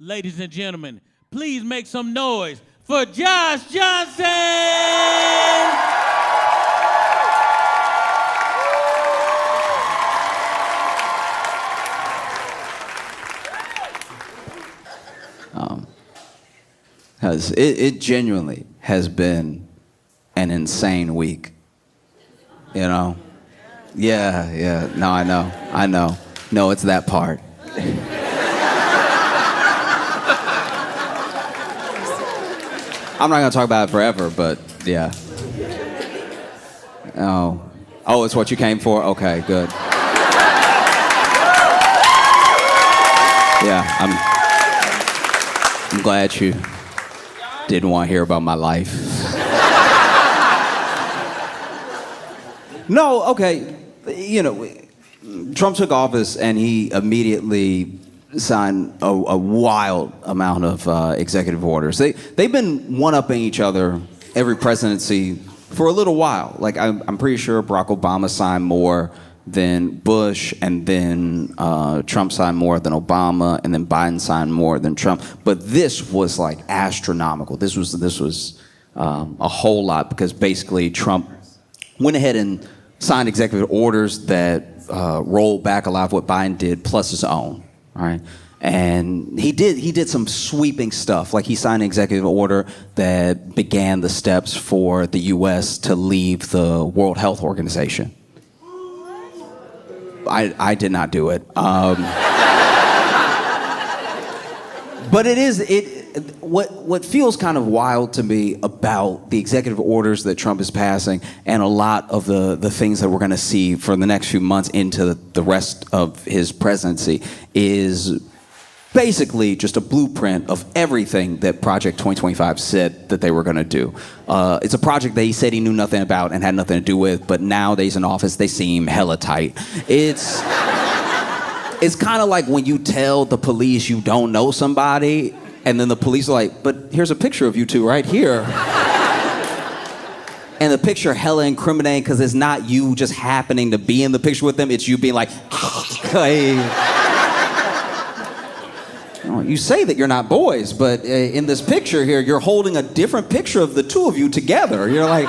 Ladies and gentlemen, please make some noise for Josh Johnson! Because it genuinely has been an insane week, you know? Yeah, no, I know. No, it's that part. I'm not gonna talk about it forever, but yeah. Oh, it's what you came for? Okay, good. Yeah, I'm glad you didn't want to hear about my life. No, okay. You know, Trump took office and he immediately signed a wild amount of executive orders. They've been one-upping each other every presidency for a little while. Like, I'm pretty sure Barack Obama signed more than Bush, and then Trump signed more than Obama, and then Biden signed more than Trump. But this was like astronomical. This was a whole lot, because basically Trump went ahead and signed executive orders that rolled back a lot of what Biden did, plus his own. All right. And he did some sweeping stuff. Like, he signed an executive order that began the steps for the U.S. to leave the World Health Organization. I did not do it. But what feels kind of wild to me about the executive orders that Trump is passing, and a lot of the things that we're going to see for the next few months into the rest of his presidency, is basically just a blueprint of everything that Project 2025 said that they were going to do. It's a project that he said he knew nothing about and had nothing to do with, but now that he's in office, they seem hella tight. It's kind of like when you tell the police you don't know somebody, and then the police are like, but here's a picture of you two right here. And the picture hella incriminating, because it's not you just happening to be in the picture with them, it's you being like, hey. You say that you're not boys, but in this picture here, you're holding a different picture of the two of you together. You're like...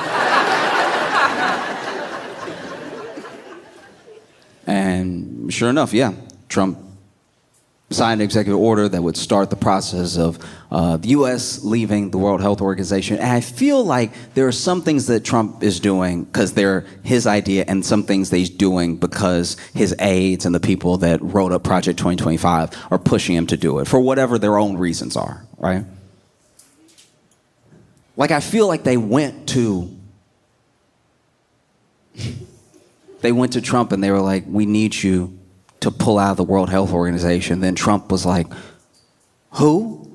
And sure enough, yeah, Trump signed an executive order that would start the process of the U.S. leaving the World Health Organization. And I feel like there are some things that Trump is doing because they're his idea, and some things that he's doing because his aides and the people that wrote up Project 2025 are pushing him to do it for whatever their own reasons are, right? Like, I feel like they went to Trump and they were like, we need you to pull out of the World Health Organization. Then Trump was like, who?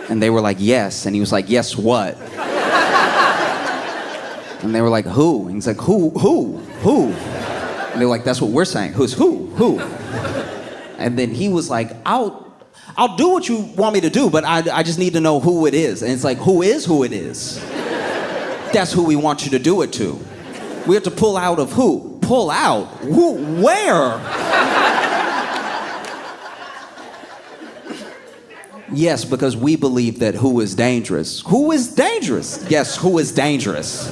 And they were like, yes. And he was like, yes, what? And they were like, who? And he's like, who? And they were like, that's what we're saying. Who's who? And then he was like, I'll do what you want me to do, but I just need to know who it is. And it's like, who it is? That's who we want you to do it to. We have to pull out of who? Pull out? Who? Where? Yes, because we believe that who is dangerous. Who is dangerous? Yes, who is dangerous?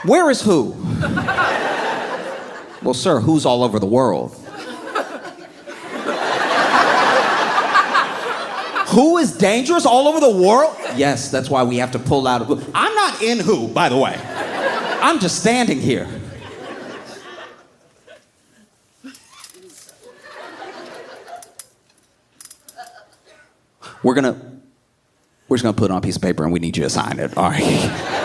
Where is who? Well, sir, who's all over the world? Who is dangerous all over the world? Yes, that's why we have to pull out of who. I'm not in who, by the way. I'm just standing here. We're just gonna put it on a piece of paper and we need you to sign it, all right?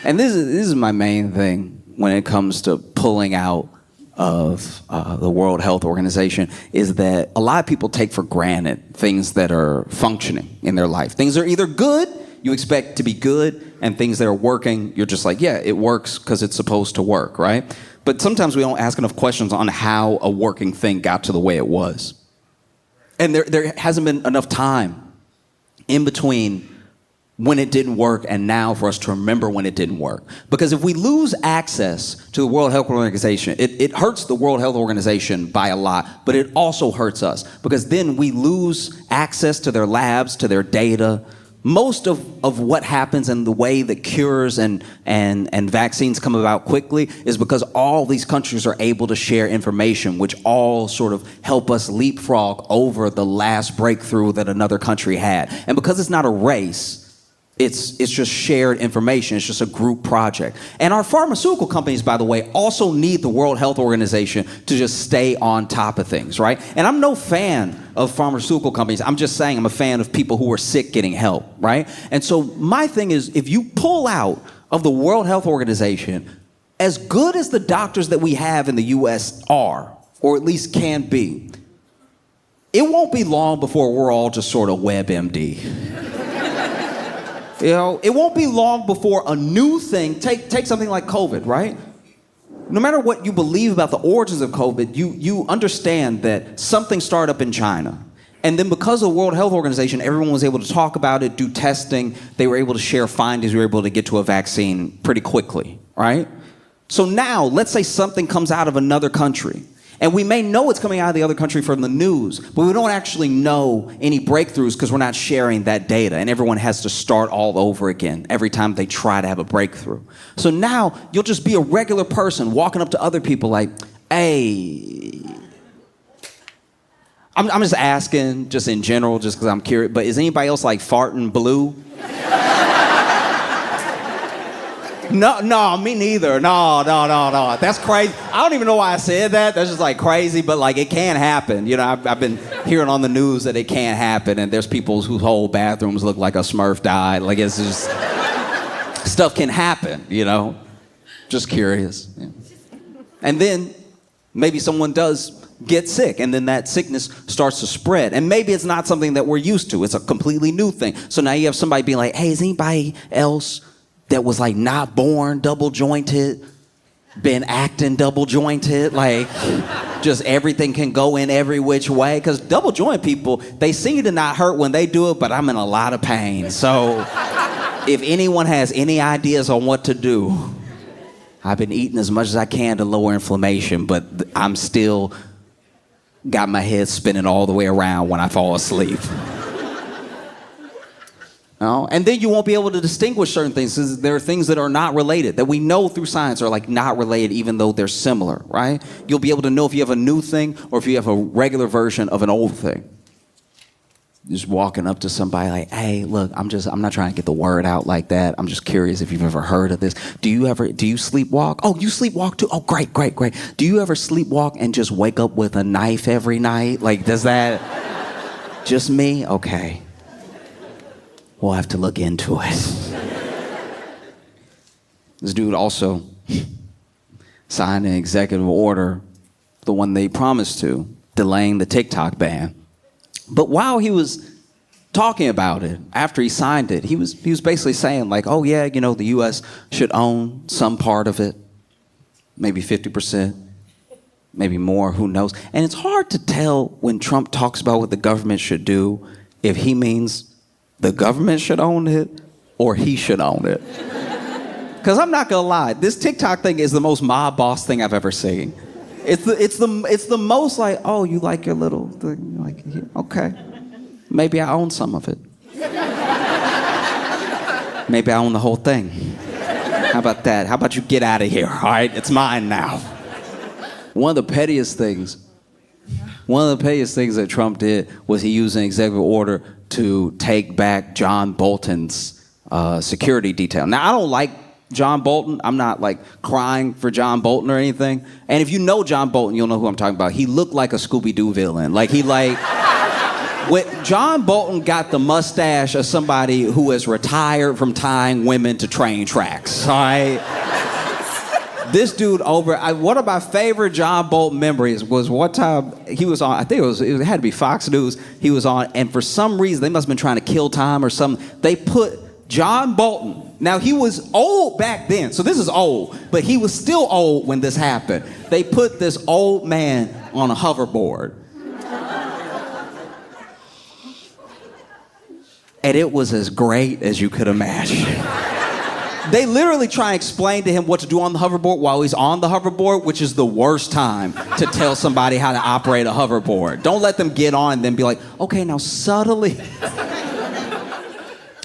And this is my main thing when it comes to pulling out of the World Health Organization, is that a lot of people take for granted things that are functioning in their life. Things that are either good, you expect to be good, and things that are working, you're just like, yeah, it works because it's supposed to work, right? But sometimes we don't ask enough questions on how a working thing got to the way it was. And there hasn't been enough time in between when it didn't work and now for us to remember when it didn't work. Because if we lose access to the World Health Organization, it hurts the World Health Organization by a lot, but it also hurts us because then we lose access to their labs, to their data. Most of what happens and the way that cures and vaccines come about quickly is because all these countries are able to share information, which all sort of help us leapfrog over the last breakthrough that another country had. And because it's not a race, it's just shared information. It's just a group project. And our pharmaceutical companies, by the way, also need the World Health Organization to just stay on top of things, right? And I'm no fan of pharmaceutical companies. I'm just saying I'm a fan of people who are sick getting help, right? And so my thing is, if you pull out of the World Health Organization, as good as the doctors that we have in the U.S. are, or at least can be, it won't be long before we're all just sort of WebMD. You know, it won't be long before a new thing, take something like COVID, right? No matter what you believe about the origins of COVID, you understand that something started up in China. And then because of the World Health Organization, everyone was able to talk about it, do testing. They were able to share findings. We were able to get to a vaccine pretty quickly, right? So now, let's say something comes out of another country. And we may know it's coming out of the other country from the news, but we don't actually know any breakthroughs because we're not sharing that data. And everyone has to start all over again every time they try to have a breakthrough. So now you'll just be a regular person walking up to other people like, hey, I'm just asking, just in general, just because I'm curious, but is anybody else like farting blue? No, me neither. No. That's crazy. I don't even know why I said that. That's just like crazy, but like it can happen. You know, I've been hearing on the news that it can happen, and there's people whose whole bathrooms look like a Smurf died. Like it's just stuff can happen. You know, just curious. Yeah. And then maybe someone does get sick, and then that sickness starts to spread. And maybe it's not something that we're used to. It's a completely new thing. So now you have somebody being like, hey, is anybody else that was like not born double jointed, been acting double jointed, like just everything can go in every which way? Because double joint people, they seem to not hurt when they do it, but I'm in a lot of pain. So if anyone has any ideas on what to do, I've been eating as much as I can to lower inflammation, but I'm still got my head spinning all the way around when I fall asleep. And then you won't be able to distinguish certain things because there are things that are not related, that we know through science are like not related even though they're similar, right? You'll be able to know if you have a new thing or if you have a regular version of an old thing. Just walking up to somebody like, hey, look, I'm not trying to get the word out like that. I'm just curious if you've ever heard of this. Do you sleepwalk? Oh, you sleepwalk too? Oh, great. Do you ever sleepwalk and just wake up with a knife every night? Like, does that just me? Okay. We'll have to look into it. This dude also signed an executive order, the one they promised to, delaying the TikTok ban. But while he was talking about it, after he signed it, he was basically saying like, oh yeah, you know, the U.S. should own some part of it, maybe 50%, maybe more, who knows. And it's hard to tell when Trump talks about what the government should do if he means the government should own it or he should own it. Because I'm not gonna lie, this TikTok thing is the most mob boss thing I've ever seen. It's the most like, oh, you like your little thing, like, okay, maybe I own some of it. Maybe I own the whole thing. How about that? How about you get out of here? All right, it's mine now. One of the pettiest things that Trump did was he used an executive order to take back John Bolton's security detail. Now, I don't like John Bolton. I'm not like crying for John Bolton or anything. And if you know John Bolton, you'll know who I'm talking about. He looked like a Scooby-Doo villain. When John Bolton got the mustache of somebody who has retired from tying women to train tracks, all right? This dude one of my favorite John Bolton memories was one time he was on, I think it had to be Fox News, he was on, and for some reason, they must have been trying to kill time or something, they put John Bolton, now he was old back then, so this is old, but he was still old when this happened. They put this old man on a hoverboard. and it was as great as you could imagine. They literally try and explain to him what to do on the hoverboard while he's on the hoverboard, which is the worst time to tell somebody how to operate a hoverboard. Don't let them get on and then be like, okay, now subtly.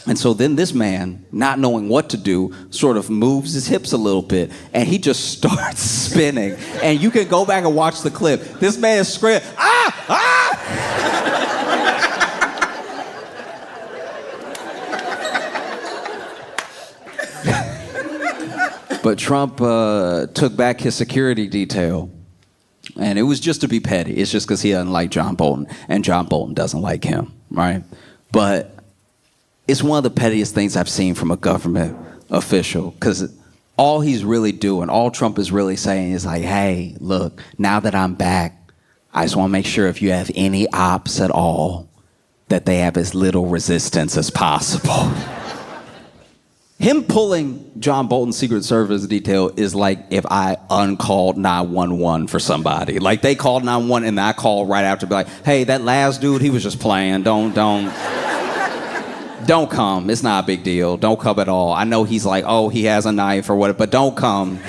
And so then this man, not knowing what to do, sort of moves his hips a little bit, and he just starts spinning. And you can go back and watch the clip. This man is screaming, ah, ah! But Trump took back his security detail, and it was just to be petty. It's just because he doesn't like John Bolton, and John Bolton doesn't like him, right? But it's one of the pettiest things I've seen from a government official, because all he's really doing, all Trump is really saying is like, hey, look, now that I'm back, I just want to make sure if you have any ops at all, that they have as little resistance as possible. Him pulling John Bolton's Secret Service detail is like if I uncalled 911 for somebody. Like they called 911 and I called right after, be like, hey, that last dude, he was just playing. Don't come. It's not a big deal. Don't come at all. I know he's like, oh, he has a knife or whatever, but don't come.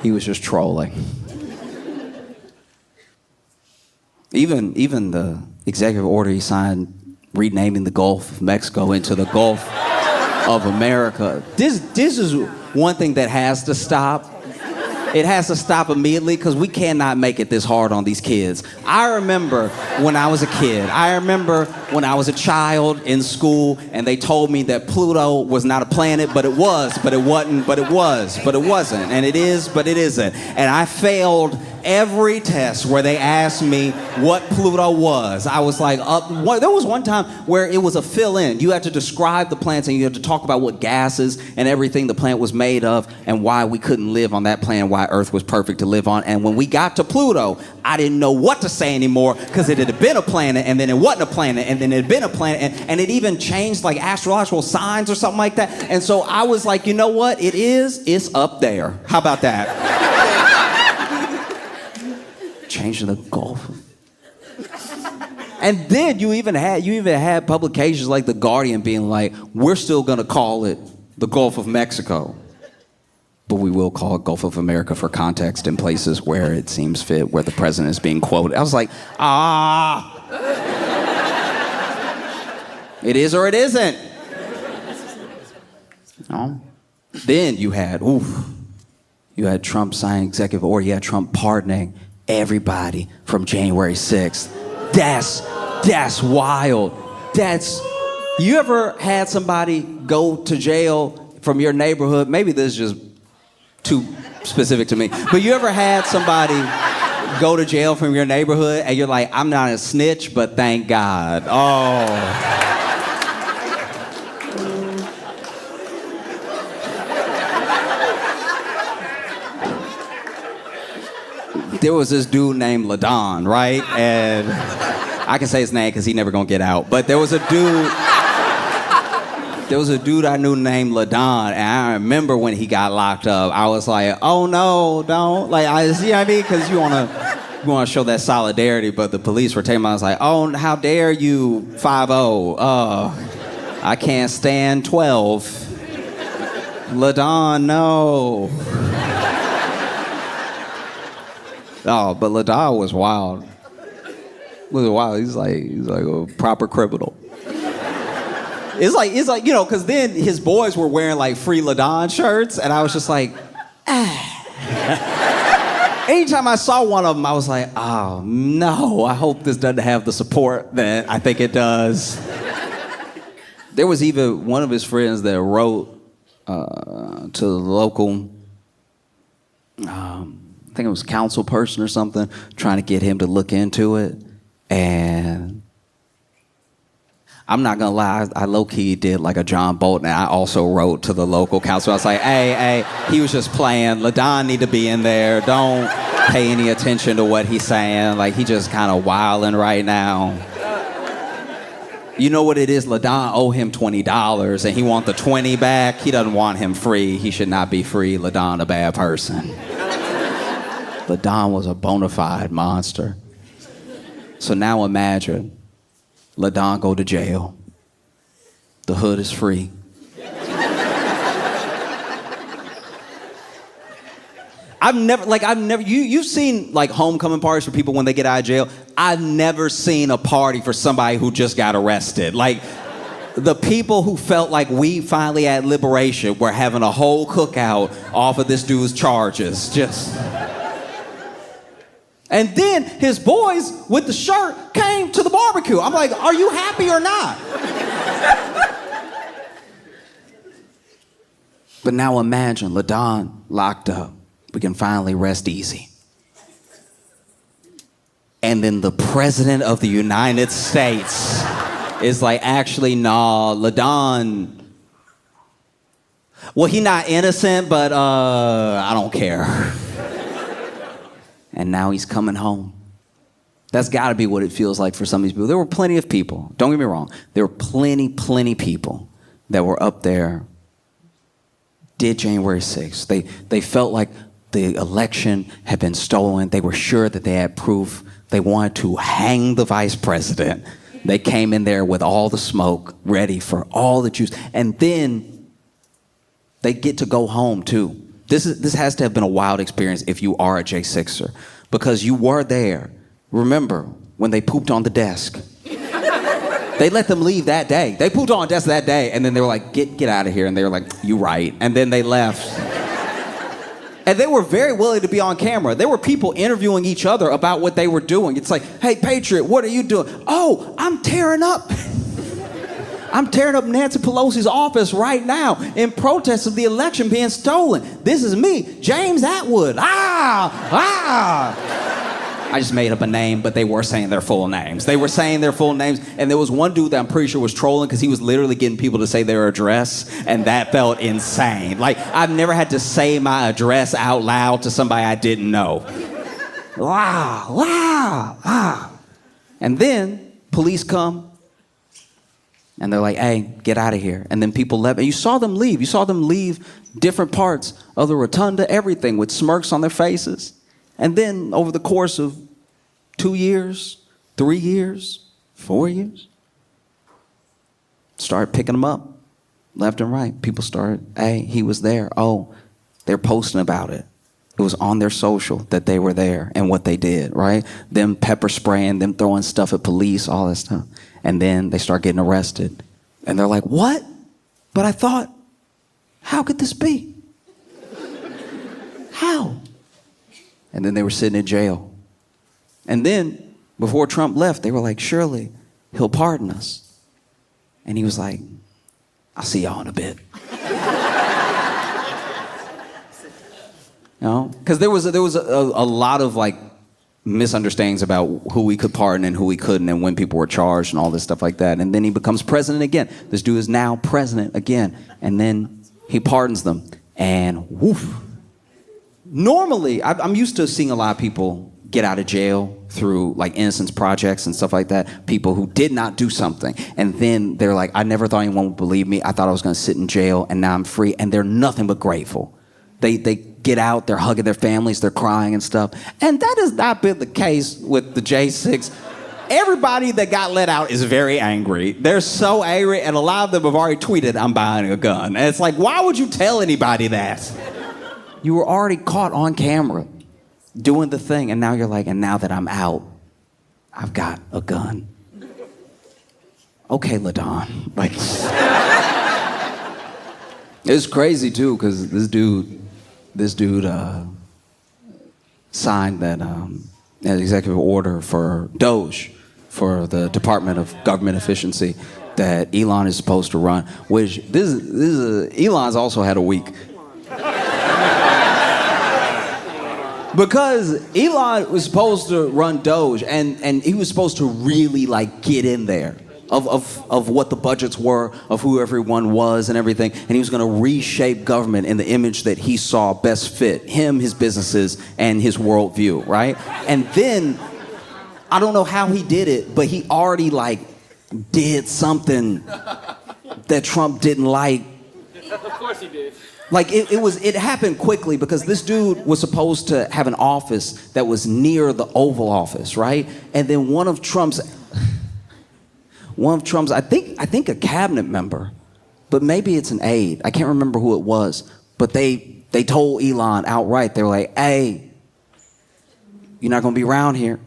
He was just trolling. Even the executive order he signed renaming the Gulf of Mexico into the Gulf of America. This is one thing that has to stop. It has to stop immediately because we cannot make it this hard on these kids. I remember when I was a kid. I remember when I was a child in school and they told me that Pluto was not a planet, but it was, but it wasn't, but it was, but it wasn't, and it is, but it isn't. And I failed every test where they asked me what Pluto was. I was like, there was one time where it was a fill-in. You had to describe the plants and you had to talk about what gases and everything the plant was made of and why we couldn't live on that planet, why Earth was perfect to live on. And when we got to Pluto, I didn't know what to say anymore because it had been a planet and then it wasn't a planet and then it had been a planet and it even changed like astrological signs or something like that. And so I was like, you know what? It's up there. How about that? Changing the Gulf. And then you even had publications like The Guardian being like, we're still gonna call it the Gulf of Mexico, but we will call it Gulf of America for context in places where it seems fit, where the president is being quoted. I was like, it is or it isn't. No. Then you had Trump signing executive order, you had Trump pardoning everybody from January 6th. That's wild. You ever had somebody go to jail from your neighborhood? Maybe this is just too specific to me, but you ever had somebody go to jail from your neighborhood and you're like, I'm not a snitch, but thank God. Oh. There was this dude named LaDon, right? And I can say his name because he's never gonna get out. But there was a dude I knew named LaDon, and I remember when he got locked up, I was like, oh no, don't. Like, you know what I mean? Because you wanna show that solidarity, but the police were taking him. I was like, oh, how dare you, 5-0. I can't stand 12. LaDon, no. Oh, but LaDon was wild. He's like a proper criminal. It's like you know, because then his boys were wearing like free LaDon shirts, and I was just like, Anytime I saw one of them, I was like, oh no, I hope this doesn't have the support that I think it does. There was even one of his friends that wrote to the local. I think it was council person or something, trying to get him to look into it. And I'm not gonna lie, I low-key did like a John Bolton, and I also wrote to the local council. I was like, hey, he was just playing. LaDon need to be in there. Don't pay any attention to what he's saying. Like, he just kind of wilding right now. You know what it is? LaDon owe him $20, and he want the 20 back. He doesn't want him free. He should not be free. LaDon a bad person. LaDon was a bona fide monster. So now imagine LaDon go to jail. The hood is free. You've seen like homecoming parties for people when they get out of jail. I've never seen a party for somebody who just got arrested. Like, the people who felt like we finally had liberation were having a whole cookout off of this dude's charges. And then his boys with the shirt came to the barbecue. I'm like, are you happy or not? But now imagine LaDon locked up. We can finally rest easy. And then the president of the United States is like, actually, nah, LaDon, well, he not innocent, but I don't care. And now he's coming home. That's got to be what it feels like for some of these people. There were plenty of people, don't get me wrong, there were plenty people that were up there, did January 6th. They felt like the election had been stolen. They were sure that they had proof. They wanted to hang the vice president. They came in there with all the smoke, ready for all the juice. And then they get to go home, too. This has to have been a wild experience if you are a J6er, because you were there. Remember when they pooped on the desk? They let them leave that day. They pooped on the desk that day, and then they were like, get out of here. And they were like, you right. And then they left. And they were very willing to be on camera. There were people interviewing each other about what they were doing. It's like, hey, Patriot, what are you doing? Oh, I'm tearing up Nancy Pelosi's office right now in protest of the election being stolen. This is me, James Atwood. I just made up a name, but they were saying their full names. And there was one dude that I'm pretty sure was trolling because he was literally getting people to say their address, and that felt insane. Like, I've never had to say my address out loud to somebody I didn't know. Wow. And then police come, and they're like, hey, get out of here. And then people left. And you saw them leave. You saw them leave different parts of the rotunda, everything, with smirks on their faces. And then over the course of 2 years, 3 years, 4 years, started picking them up left and right. People started, hey, he was there. Oh, they're posting about it. It was on their social that they were there and what they did, right? Them pepper spraying, them throwing stuff at police, all that stuff. And then they start getting arrested. And they're like, what? But I thought, how could this be? How? And then they were sitting in jail. And then, before Trump left, they were like, surely he'll pardon us. And he was like, I'll see y'all in a bit. You know? Because there was a lot of like misunderstandings about who we could pardon and who we couldn't, and when people were charged and all this stuff like that. And then he becomes president again. This dude is now president again. And then he pardons them. And woof. Normally, I'm used to seeing a lot of people get out of jail through like innocence projects and stuff like that. People who did not do something. And then they're like, I never thought anyone would believe me. I thought I was going to sit in jail, and now I'm free. And they're nothing but grateful. They get out, they're hugging their families, they're crying and stuff. And that has not been the case with the J6. Everybody that got let out is very angry. They're so angry, and a lot of them have already tweeted, I'm buying a gun. And it's like, why would you tell anybody that? You were already caught on camera doing the thing, and now you're like, and now that I'm out, I've got a gun. Okay, LaDon. Like, it's crazy too, because this dude signed that executive order for DOGE, for the Department of Government Efficiency, that Elon is supposed to run. Which Elon's also had a week. Because Elon was supposed to run Doge, and he was supposed to really like get in there of what the budgets were, of who everyone was and everything, and he was going to reshape government in the image that he saw best fit him, his businesses, and his worldview, right? And then, I don't know how he did it, but he already like did something that Trump didn't like. Of course he did. Like it happened quickly, because this dude was supposed to have an office that was near the Oval Office, right? And then one of Trump's, I think a cabinet member but maybe it's an aide. I can't remember who it was, but they told Elon outright. They were like, hey, you're not going to be around here.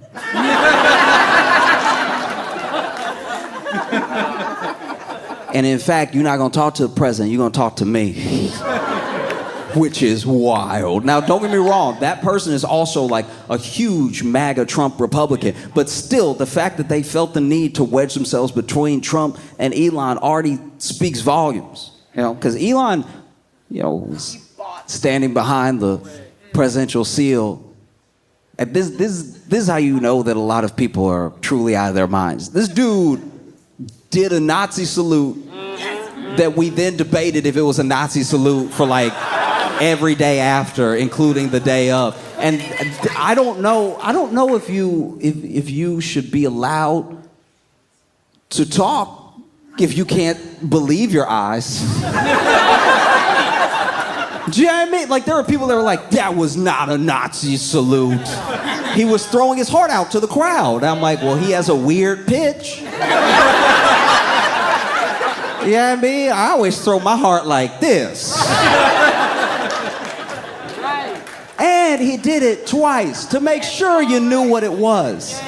And in fact, you're not going to talk to the president. You're going to talk to me. Which is wild. Now, don't get me wrong. That person is also like a huge MAGA Trump Republican. But still, the fact that they felt the need to wedge themselves between Trump and Elon already speaks volumes. You know, because Elon, you know, was standing behind the presidential seal. And this is how you know that a lot of people are truly out of their minds. This dude did a Nazi salute that we then debated if it was a Nazi salute for like every day after, including the day of. And I don't know if you should be allowed to talk if you can't believe your eyes. Do you know what I mean? Like, there are people that are like, that was not a Nazi salute. He was throwing his heart out to the crowd. I'm like, well, he has a weird pitch. You know what I mean? I always throw my heart like this. And he did it twice to make sure you knew what it was,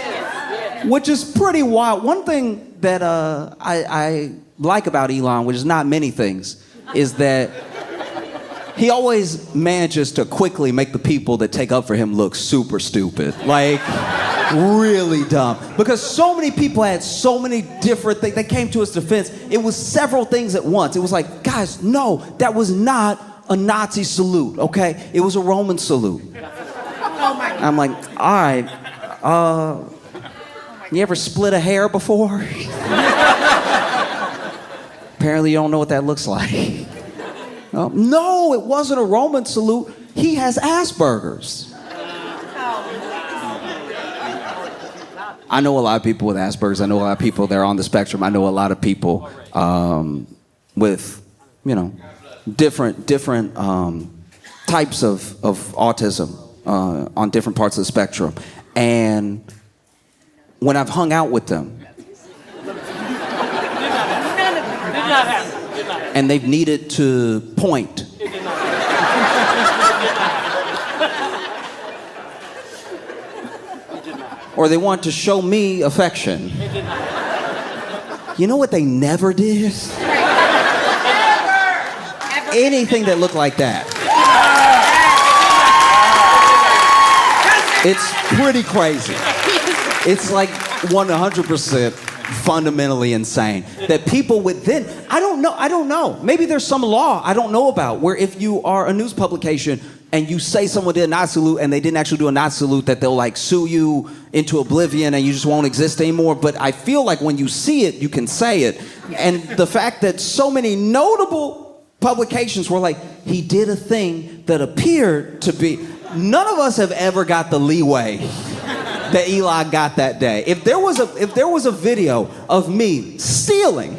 which is pretty wild. One thing that I like about Elon, which is not many things, is that he always manages to quickly make the people that take up for him look super stupid. Like, really dumb. Because so many people had so many different things. They came to his defense. It was several things at once. It was like, guys, no, that was not a Nazi salute, okay? It was a Roman salute. I'm like, all right, you ever split a hair before? Apparently you don't know what that looks like. No, it wasn't a Roman salute. He has Asperger's. I know a lot of people with Asperger's. I know a lot of people that are on the spectrum. I know a lot of people with, you know, different types of autism on different parts of the spectrum. And when I've hung out with them, and they've needed to point, or they want to show me affection, you know what they never did? Anything that looked like that. It's pretty crazy. It's like 100% fundamentally insane that people would then, I don't know. Maybe there's some law I don't know about where if you are a news publication and you say someone did a Nazi salute and they didn't actually do a Nazi salute, that they'll like sue you into oblivion and you just won't exist anymore. But I feel like when you see it, you can say it. And the fact that so many notable publications were like, he did a thing that appeared to be, none of us have ever got the leeway that Elon got that day. If there was a video of me stealing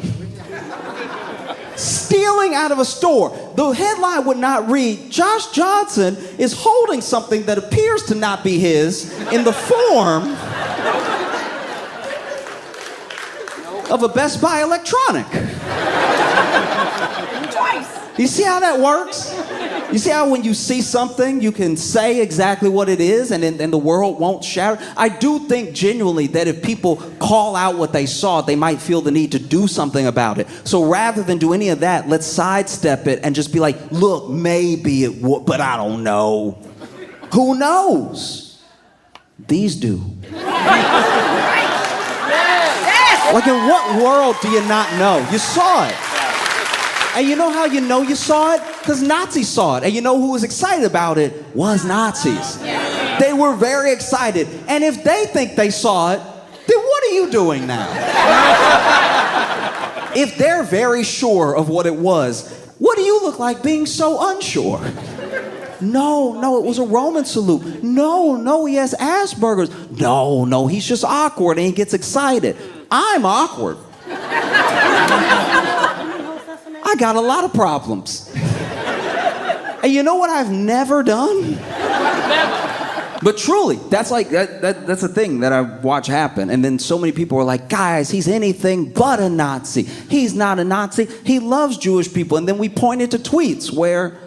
out of a store, the headline would not read, Josh Johnson is holding something that appears to not be his in the form of a Best Buy electronic. You see how that works? You see how when you see something, you can say exactly what it is and the world won't shatter? I do think genuinely that if people call out what they saw, they might feel the need to do something about it. So rather than do any of that, let's sidestep it and just be like, look, maybe it would, but I don't know. Who knows? These do. Like, in what world do you not know? You saw it. And you know how you know you saw it? Because Nazis saw it. And you know who was excited about it? Was Nazis. They were very excited. And if they think they saw it, then what are you doing now? If they're very sure of what it was, what do you look like being so unsure? No, it was a Roman salute. No, he has Asperger's. No, he's just awkward and he gets excited. I'm awkward. I got a lot of problems. And you know what I've never done? But truly, that's like that's a thing that I watch happen. And then so many people are like, guys, he's anything but a Nazi. He's not a Nazi. He loves Jewish people. And then we pointed to tweets where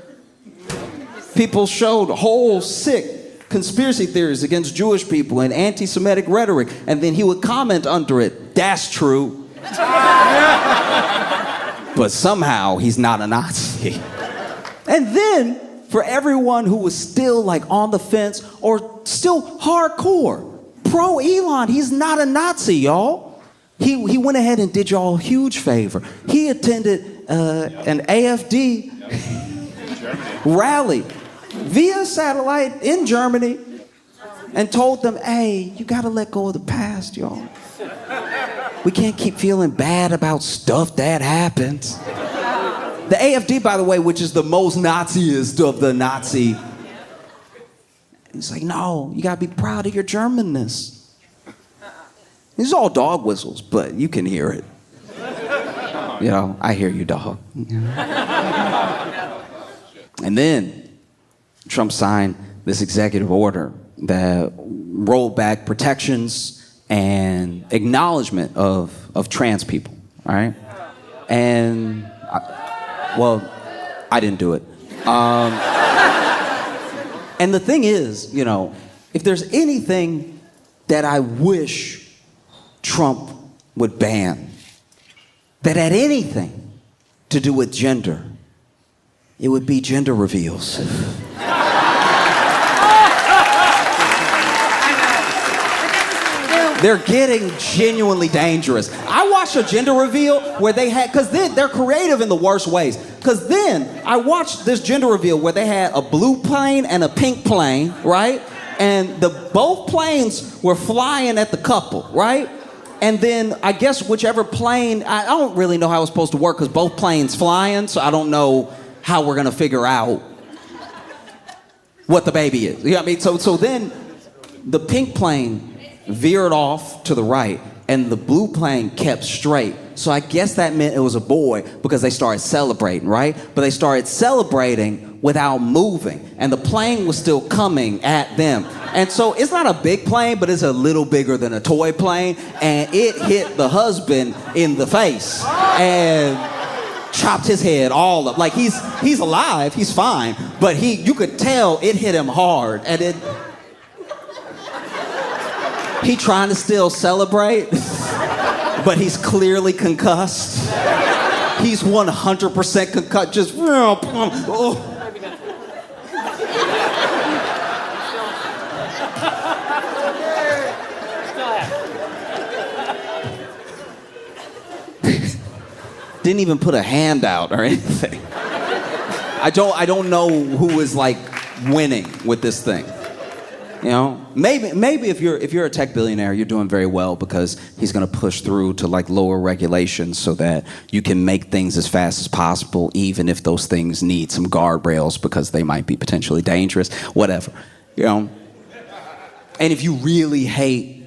people showed whole sick conspiracy theories against Jewish people and anti-Semitic rhetoric. And then he would comment under it, that's true. But somehow he's not a Nazi. And then, for everyone who was still like on the fence or still hardcore, pro Elon, he's not a Nazi, y'all. He went ahead and did y'all a huge favor. He attended an AFD rally via satellite in Germany and told them, hey, you gotta let go of the past, y'all. We can't keep feeling bad about stuff that happens. The AFD, by the way, which is the most Naziest of the Nazi. He's like, no, you gotta be proud of your Germanness. These are all dog whistles, but you can hear it. You know, I hear you, dog. And then Trump signed this executive order that rolled back protections and acknowledgement of trans people, all right? And I didn't do it. And the thing is, you know, if there's anything that I wish Trump would ban that had anything to do with gender, it would be gender reveals. They're getting genuinely dangerous. I watched a gender reveal where they had, because they're creative in the worst ways. Because then I watched this gender reveal where they had a blue plane and a pink plane, right? And both planes were flying at the couple, right? And then I guess whichever plane, I don't really know how it's supposed to work because both planes flying, so I don't know how we're gonna figure out what the baby is. You know what I mean? So then the pink plane veered off to the right, and the blue plane kept straight. So I guess that meant it was a boy because they started celebrating, right? But they started celebrating without moving, and the plane was still coming at them. And so it's not a big plane, but it's a little bigger than a toy plane, and it hit the husband in the face and chopped his head all up. Like he's alive, he's fine, but you could tell it hit him hard, and he trying to still celebrate, but he's clearly concussed. He's 100% concussed, just oh. Didn't even put a hand out or anything. I don't know who is like winning with this thing. You know, maybe if you're a tech billionaire, you're doing very well because he's going to push through to like lower regulations so that you can make things as fast as possible, even if those things need some guardrails because they might be potentially dangerous, whatever, you know. And if you really hate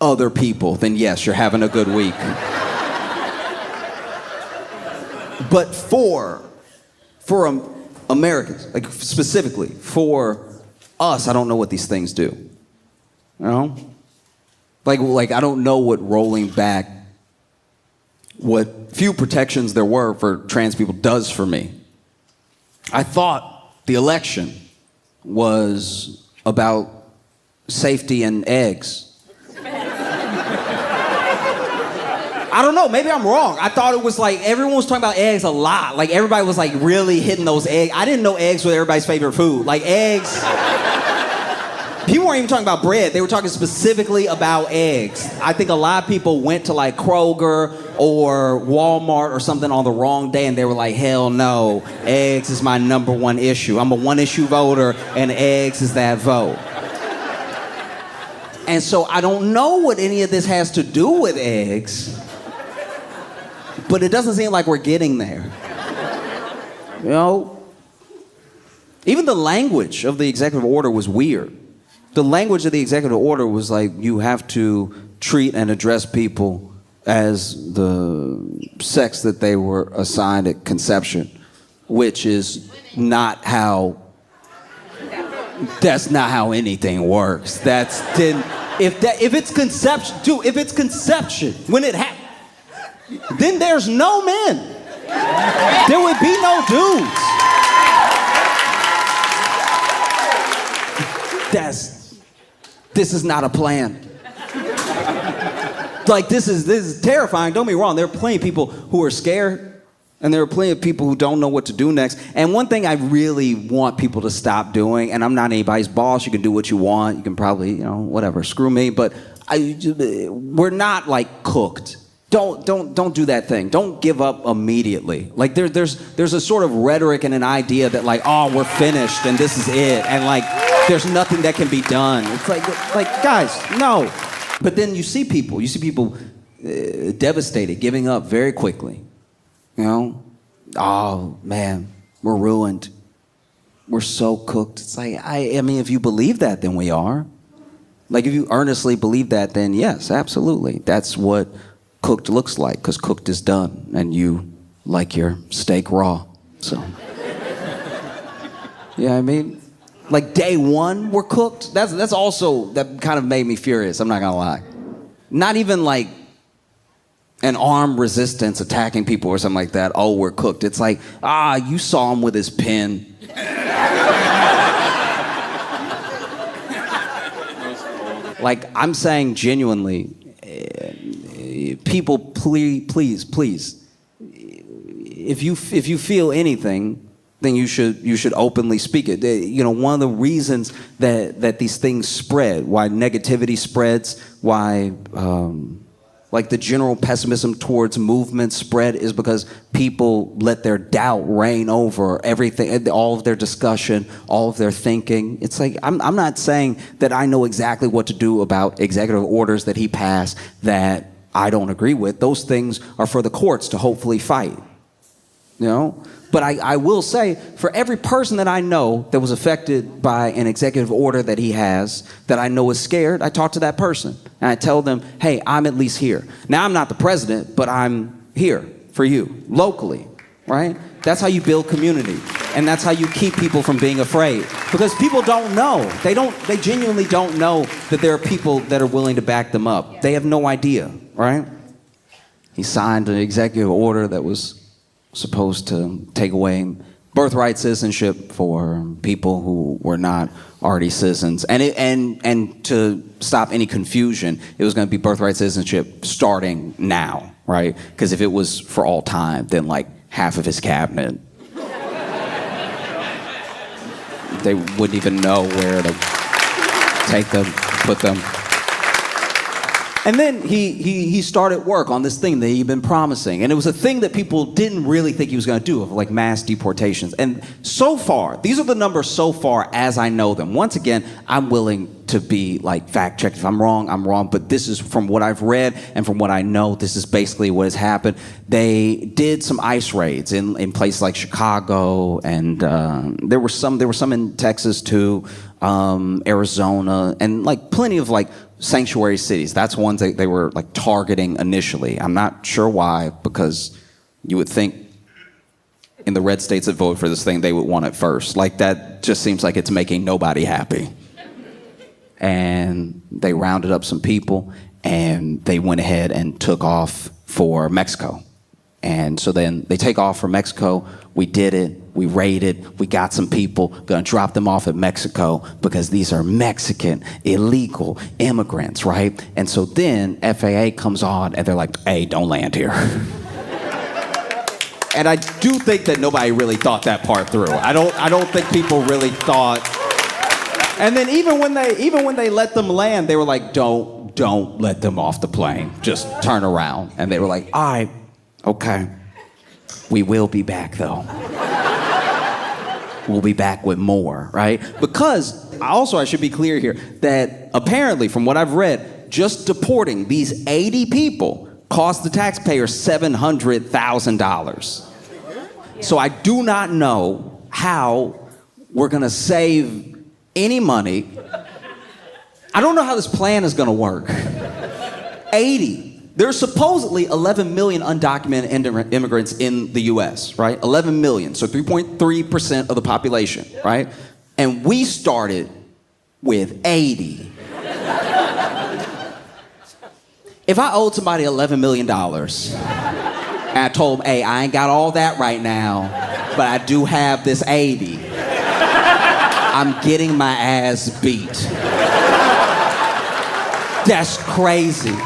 other people, then yes, you're having a good week. But for Americans, like specifically for us, I don't know what these things do. You know? Like I don't know what rolling back what few protections there were for trans people does for me. I thought the election was about safety and eggs. I don't know, maybe I'm wrong. I thought it was like everyone was talking about eggs a lot. Like everybody was like really hitting those eggs. I didn't know eggs were everybody's favorite food. Like eggs. People weren't even talking about bread. They were talking specifically about eggs. I think a lot of people went to like Kroger or Walmart or something on the wrong day and they were like, hell no, eggs is my number one issue. I'm a one-issue voter and eggs is that vote. And so I don't know what any of this has to do with eggs, but it doesn't seem like we're getting there. You know? Even the language of the executive order was weird. The language of the executive order was like, you have to treat and address people as the sex that they were assigned at conception, which is not how That's not how anything works. If it's conception, dude, if it's conception, when it happens, then there's no men. There would be no dudes. This is not a plan. Like, this is terrifying. Don't be wrong. There are plenty of people who are scared. And there are plenty of people who don't know what to do next. And one thing I really want people to stop doing, and I'm not anybody's boss, you can do what you want, you can probably, whatever, screw me, but we're not like cooked. Don't do that thing. Don't give up immediately. Like there's a sort of rhetoric and an idea that like, oh, we're finished and this is it, and like there's nothing that can be done. It's like guys, no. But then you see people devastated, giving up very quickly. Oh man, we're ruined. We're so cooked. It's like, I mean, if you believe that, then we are. Like, if you earnestly believe that, then yes, absolutely. That's what cooked looks like, because cooked is done, and you like your steak raw. So, yeah, I mean, like day one, we're cooked. That's also, that kind of made me furious. I'm not gonna lie. Not even like an armed resistance attacking people or something like that. Oh, we're cooked. It's like, you saw him with his pen. Like, I'm saying genuinely, people, please, if you feel anything, then you should openly speak it. One of the reasons that these things spread, why negativity spreads, why like the general pessimism towards movements spread, is because people let their doubt reign over everything, all of their discussion, all of their thinking. It's like, I'm not saying that I know exactly what to do about executive orders that he passed that I don't agree with. Those things are for the courts to hopefully fight, But I will say, for every person that I know that was affected by an executive order that he has, that I know is scared, I talk to that person. And I tell them, hey, I'm at least here. Now, I'm not the president, but I'm here for you, locally, right? That's how you build community. And that's how you keep people from being afraid. Because people don't know. They genuinely don't know that there are people that are willing to back them up. They have no idea, right? He signed an executive order that was supposed to take away birthright citizenship for people who were not already citizens, and to stop any confusion, it was going to be birthright citizenship starting now, right? Because if it was for all time, then like half of his cabinet, they wouldn't even know where to take them, put them. And then he started work on this thing that he'd been promising. And it was a thing that people didn't really think he was going to do, of like mass deportations. And so far, these are the numbers so far as I know them. Once again, I'm willing to be like fact checked. If I'm wrong. But this is from what I've read and from what I know, this is basically what has happened. They did some ICE raids in places like Chicago, and there were some in Texas too, Arizona, and like plenty of like sanctuary cities. That's ones that they were like targeting initially. I'm not sure why, because you would think in the red states that vote for this thing, they would want it first. Like, that just seems like it's making nobody happy. And they rounded up some people and they went ahead and took off for Mexico. And so then they take off for Mexico. We did it. We raided. We got some people. Gonna drop them off at Mexico because these are Mexican illegal immigrants, right? And so then FAA comes on and they're like, hey, don't land here. And I do think that nobody really thought that part through. I don't think people really thought. And then even when they let them land, they were like, don't let them off the plane. Just turn around. And they were like, all right. Okay, we will be back though. We'll be back with more, right? Because I should be clear here that apparently, from what I've read, just deporting these 80 people cost the taxpayer $700,000. So I do not know how we're gonna save any money. I don't know how this plan is gonna work. 80. There's supposedly 11 million undocumented immigrants in the US, right? 11 million, so 3.3% of the population, right? And we started with 80. If I owed somebody $11 million, and I told them, hey, I ain't got all that right now, but I do have this 80, I'm getting my ass beat. That's crazy. 80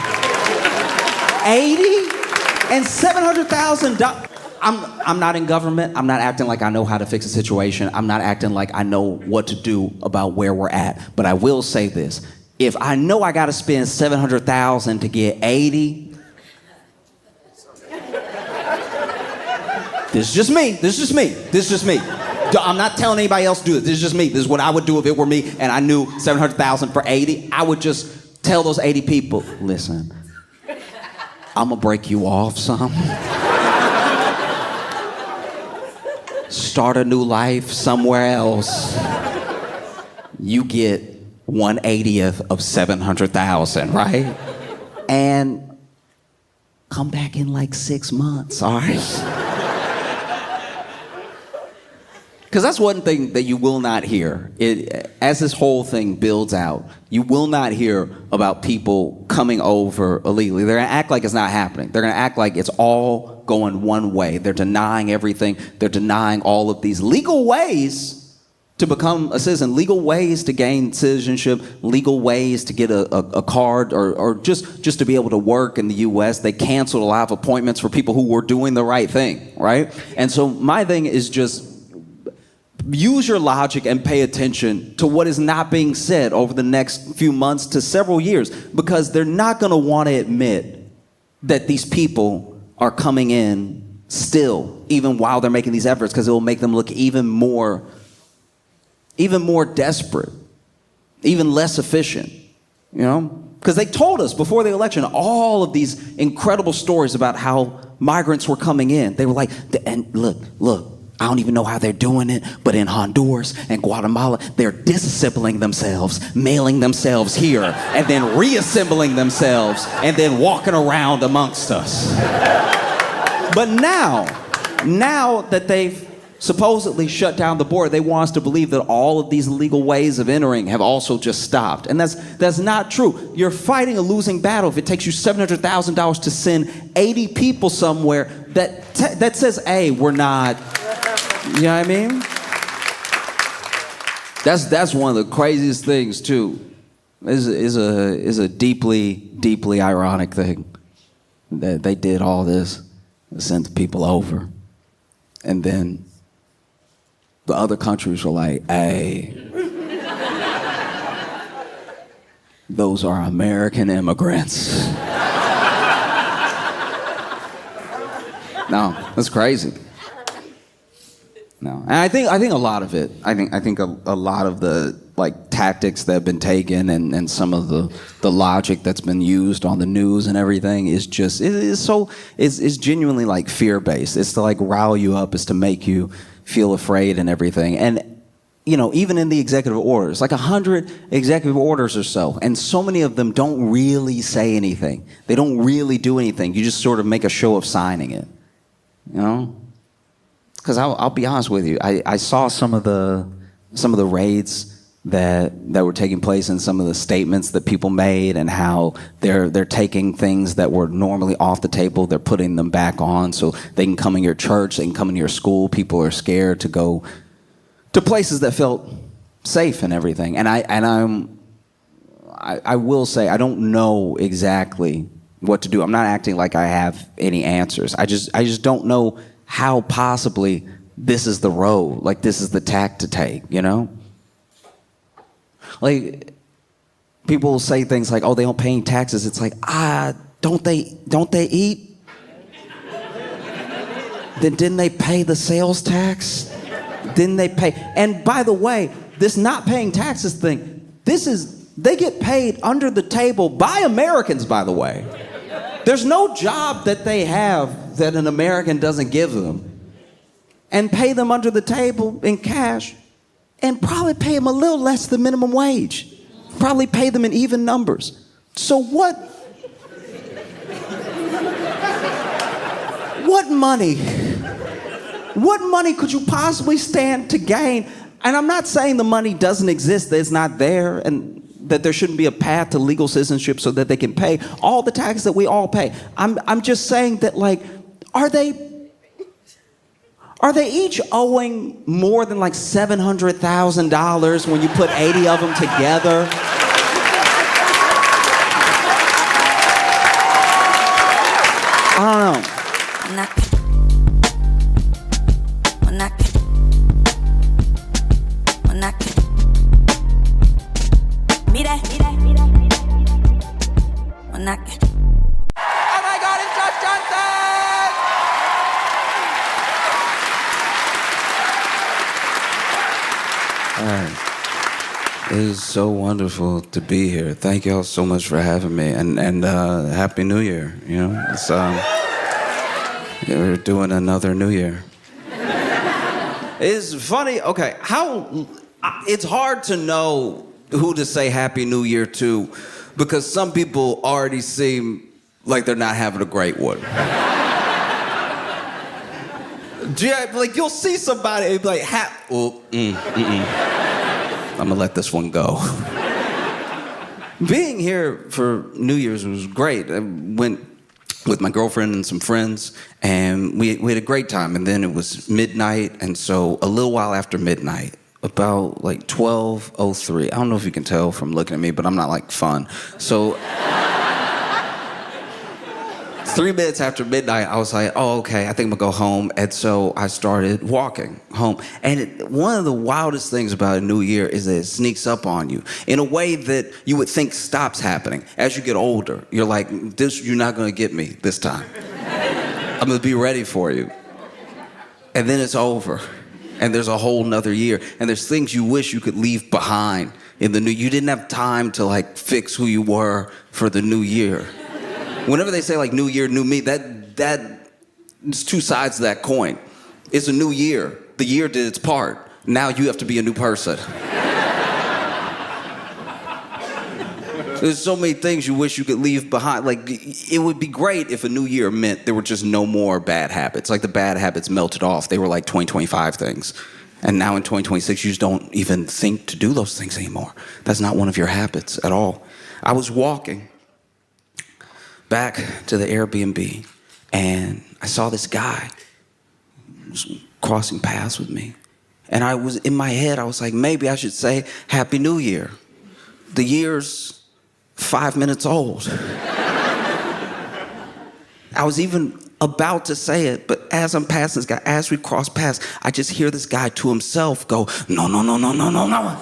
and $700,000. I'm not in government. I'm not acting like I know how to fix a situation. I'm not acting like I know what to do about where we're at. But I will say this. If I know I got to spend $700,000 to get 80, this is just me. This is just me. This is just me. I'm not telling anybody else to do it. This is just me. This is what I would do if it were me and I knew $700,000 for 80. I would just tell those 80 people, listen, I'm gonna break you off some. Start a new life somewhere else. You get 1/80th of 700,000, right? And come back in like 6 months, all right? Because that's one thing that you will not hear. As this whole thing builds out, you will not hear about people coming over illegally. They're going to act like it's not happening. They're going to act like it's all going one way. They're denying everything. They're denying all of these legal ways to become a citizen, legal ways to gain citizenship, legal ways to get a card or just to be able to work in the U.S. They canceled a lot of appointments for people who were doing the right thing, right? And so my thing is just use your logic and pay attention to what is not being said over the next few months to several years, because they're not going to want to admit that these people are coming in still, even while they're making these efforts, because it will make them look even more desperate, even less efficient, you know? Because they told us before the election all of these incredible stories about how migrants were coming in. They were like, and look, I don't even know how they're doing it, but in Honduras and Guatemala, they're disassembling themselves, mailing themselves here, and then reassembling themselves, and then walking around amongst us. But now that they've supposedly shut down the border, they want us to believe that all of these legal ways of entering have also just stopped. And that's not true. You're fighting a losing battle if it takes you $700,000 to send 80 people somewhere that says, hey, we're not... You know what I mean? That's one of the craziest things too. Is a deeply ironic thing that they did all this, sent the people over, and then the other countries were like, "Hey, those are American immigrants." No, that's crazy. No, and I think a lot of it. I think a lot of the tactics that have been taken and some of the logic that's been used on the news and everything is just is genuinely fear based. It's to rile you up. It's to make you feel afraid and everything. And even in the executive orders, 100 executive orders or so, and so many of them don't really say anything. They don't really do anything. You just sort of make a show of signing it. Because I'll be honest with you, I saw some of the raids that were taking place and some of the statements that people made and how they're taking things that were normally off the table, they're putting them back on so they can come in your church, they can come in your school. People are scared to go to places that felt safe and everything. And I will say I don't know exactly what to do. I'm not acting like I have any answers. I just don't know how possibly this is the road, this is the tack to take, People will say things like, oh, they don't pay any taxes. It's don't they eat? Then didn't they pay the sales tax? Didn't they pay? And by the way, this not paying taxes thing, they get paid under the table by Americans, by the way. There's no job that they have that an American doesn't give them, and pay them under the table in cash, and probably pay them a little less than minimum wage. Probably pay them in even numbers. So what money could you possibly stand to gain? And I'm not saying the money doesn't exist, that it's not there, and that there shouldn't be a path to legal citizenship so that they can pay all the taxes that we all pay. I'm just saying that, like, are they each owing more than like $700,000 when you put 80 of them together? I don't know. Oh my God, it's Josh Johnson! All right. It is so wonderful to be here. Thank y'all so much for having me, and Happy New Year. You know, it's we're doing another New Year. It's funny. Okay, it's hard to know who to say Happy New Year to, because some people already seem like they're not having a great one. Yeah, like you'll see somebody and be like, I'm gonna let this one go. Being here for New Year's was great. I went with my girlfriend and some friends, and we had a great time. And then it was midnight, and so a little while after midnight, about like 12:03. I don't know if you can tell from looking at me, but I'm not like fun. So 3 minutes after midnight, I was like, oh, okay, I think I'm gonna go home. And so I started walking home. And one of the wildest things about a new year is that it sneaks up on you in a way that you would think stops happening. As you get older, you're like, you're not gonna get me this time. I'm gonna be ready for you. And then it's over. And there's a whole nother year. And there's things you wish you could leave behind in the new. You didn't have time to like fix who you were for the new year. Whenever they say like new year, new me, it's two sides of that coin. It's a new year. The year did its part. Now you have to be a new person. There's so many things you wish you could leave behind. Like, it would be great if a new year meant there were just no more bad habits. Like the bad habits melted off. They were like 2025 things. And now in 2026, you just don't even think to do those things anymore. That's not one of your habits at all. I was walking back to the Airbnb, and I saw this guy crossing paths with me. And I was, in my head, I was like, maybe I should say Happy New Year. The year's 5 minutes old. I was even about to say it, but as I'm passing this guy, as we cross paths, I just hear this guy to himself go, no, no, no, no, no, no, no.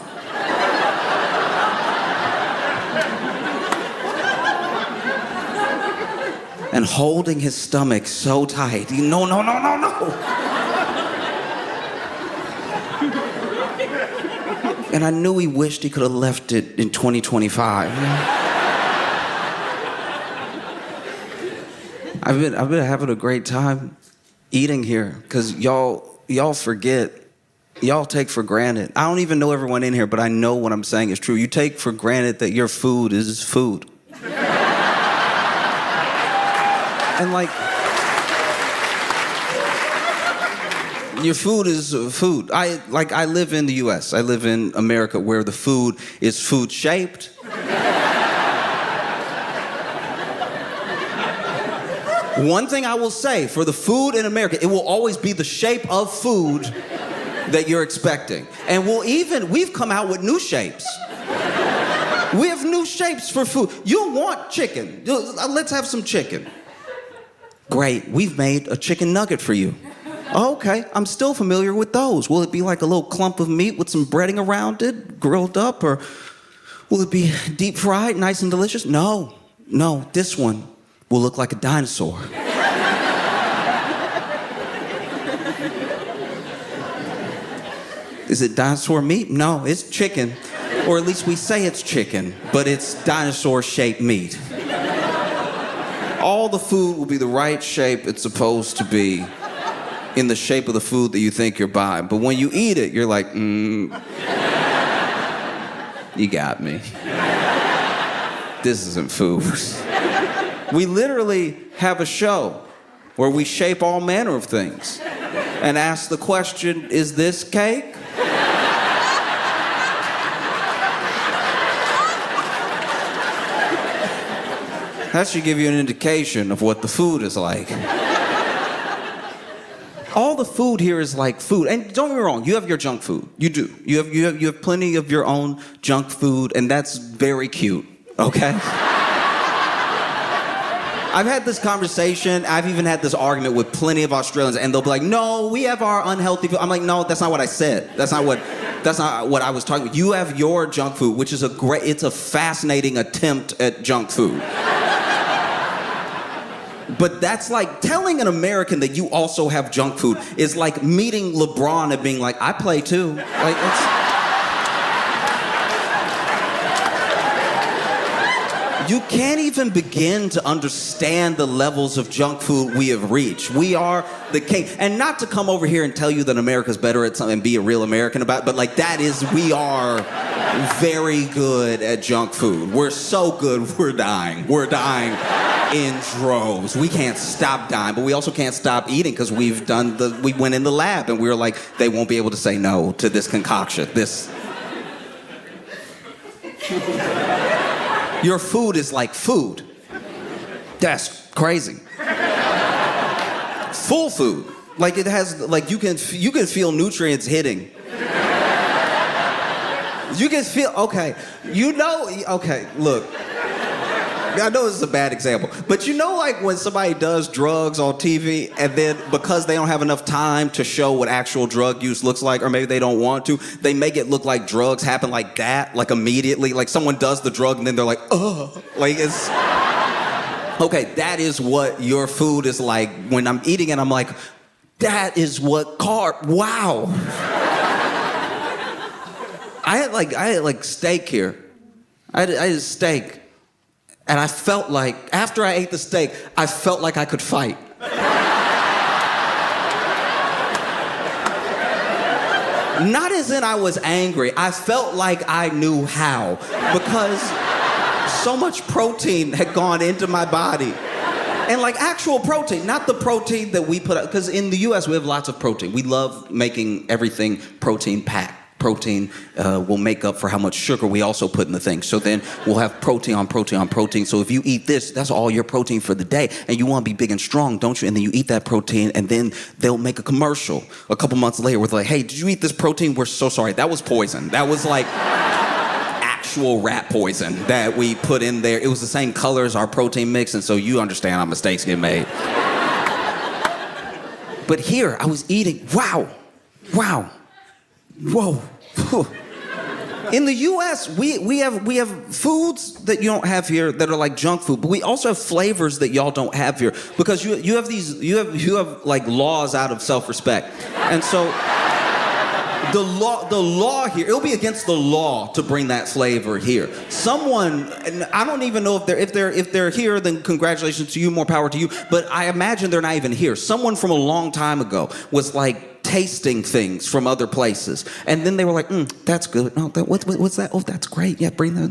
And holding his stomach so tight. No, no, no, no, no. And I knew he wished he could have left it in 2025. I've been having a great time eating here, because y'all forget, y'all take for granted. I don't even know everyone in here, but I know what I'm saying is true. You take for granted that your food is food. And like, your food is food. I live in the US. I live in America, where the food is food shaped. One thing I will say, for the food in America, it will always be the shape of food that you're expecting. And we've come out with new shapes. We have new shapes for food. You'll want chicken. Let's have some chicken. Great, we've made a chicken nugget for you. Okay, I'm still familiar with those. Will it be like a little clump of meat with some breading around it, grilled up, or will it be deep fried, nice and delicious? No, this one will look like a dinosaur. Is it dinosaur meat? No, it's chicken. Or at least we say it's chicken, but it's dinosaur-shaped meat. All the food will be the right shape it's supposed to be, in the shape of the food that you think you're buying. But when you eat it, you're like, you got me. This isn't food. We literally have a show where we shape all manner of things and ask the question, is this cake? That should give you an indication of what the food is like. All the food here is like food. And don't get me wrong, you have your junk food. You do. You have plenty of your own junk food, and that's very cute, okay? I've had this conversation, I've even had this argument with plenty of Australians, and they'll be like, no, we have our unhealthy food. I'm like, no, that's not what I said. That's not what I was talking about. You have your junk food, which is it's a fascinating attempt at junk food. But that's like telling an American that you also have junk food is like meeting LeBron and being like, I play too. Like, you can't even begin to understand the levels of junk food we have reached. We are the king. And not to come over here and tell you that America's better at something and be a real American about it, but like we are very good at junk food. We're so good, we're dying. We're dying in droves. We can't stop dying, but we also can't stop eating because we went in the lab and we were like, they won't be able to say no to this concoction. Your food is like food. That's crazy. Full food. Like it has, like you can feel nutrients hitting. You can feel, okay, look. I know this is a bad example, but you know like when somebody does drugs on TV and then because they don't have enough time to show what actual drug use looks like, or maybe they don't want to, they make it look like drugs happen like that, like immediately, like someone does the drug and then they're like, ugh, like it's... Okay, that is what your food is like. When I'm eating it, I'm like, that is what wow. I had steak here. I had steak. And I felt like, after I ate the steak, I felt like I could fight. Not as in I was angry. I felt like I knew how. Because so much protein had gone into my body. And like actual protein, not the protein that we put out. Because in the US, we have lots of protein. We love making everything protein-packed. Protein will make up for how much sugar we also put in the thing. So then we'll have protein on protein on protein. So if you eat this, that's all your protein for the day. And you want to be big and strong, don't you? And then you eat that protein, and then they'll make a commercial a couple months later with like, hey, did you eat this protein? We're so sorry. That was poison. That was like actual rat poison that we put in there. It was the same color as our protein mix, and so you understand how mistakes get made. But here, I was eating, wow. Whoa. In the US, we have foods that you don't have here that are like junk food, but we also have flavors that y'all don't have here because you have like laws out of self-respect. And so the law here, it'll be against the law to bring that flavor here. Someone, and I don't even know if they're here, then congratulations to you, more power to you, but I imagine they're not even here. Someone from a long time ago was like tasting things from other places. And then they were like, that's good. Oh, what's that? Oh, that's great. Yeah, bring that.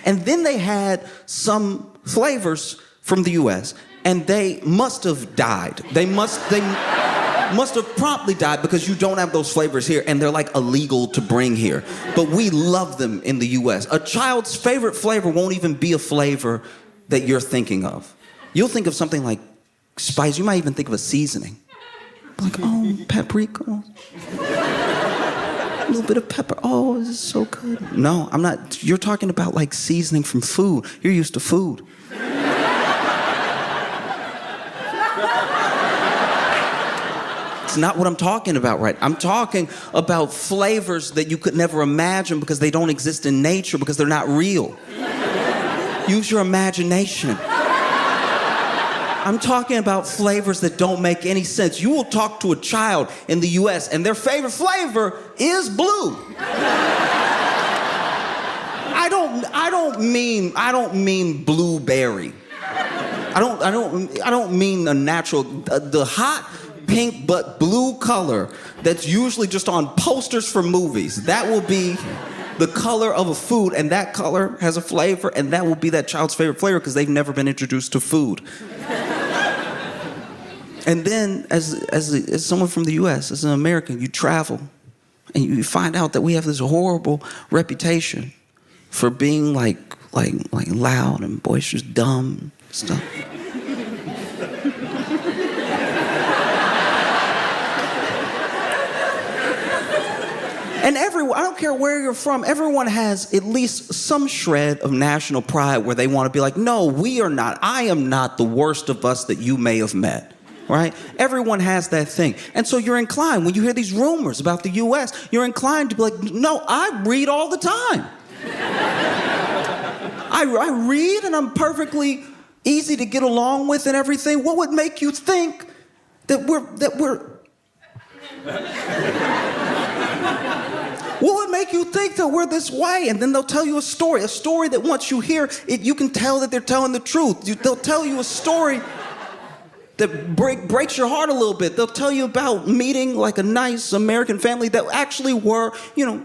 And then they had some flavors from the US, and they must have died. They must have promptly died because you don't have those flavors here, and they're like illegal to bring here. But we love them in the US. A child's favorite flavor won't even be a flavor that you're thinking of. You'll think of something like spice. You might even think of a seasoning. Like, oh, paprika. A little bit of pepper. Oh, this is so good. No, I'm not. You're talking about like seasoning from food. You're used to food. It's not what I'm talking about, right? I'm talking about flavors that you could never imagine because they don't exist in nature, because they're not real. Use your imagination. I'm talking about flavors that don't make any sense. You will talk to a child in the US and their favorite flavor is blue. I don't mean blueberry. I don't mean a natural, the hot pink but blue color that's usually just on posters for movies. That will be the color of a food, and that color has a flavor, and that will be that child's favorite flavor because they've never been introduced to food. And then, as someone from the US, as an American, you travel, and you find out that we have this horrible reputation for being like loud and boisterous, dumb, stuff. And everyone, I don't care where you're from, everyone has at least some shred of national pride where they want to be like, no, we are not. I am not the worst of us that you may have met. Right? Everyone has that thing. And so you're inclined, when you hear these rumors about the US, you're inclined to be like, no, I read all the time. I read and I'm perfectly easy to get along with and everything. What would make you think that we're What would make you think that we're this way? And then they'll tell you a story that once you hear it, you can tell that they're telling the truth. They'll tell you a story that breaks your heart a little bit. They'll tell you about meeting like a nice American family that actually were,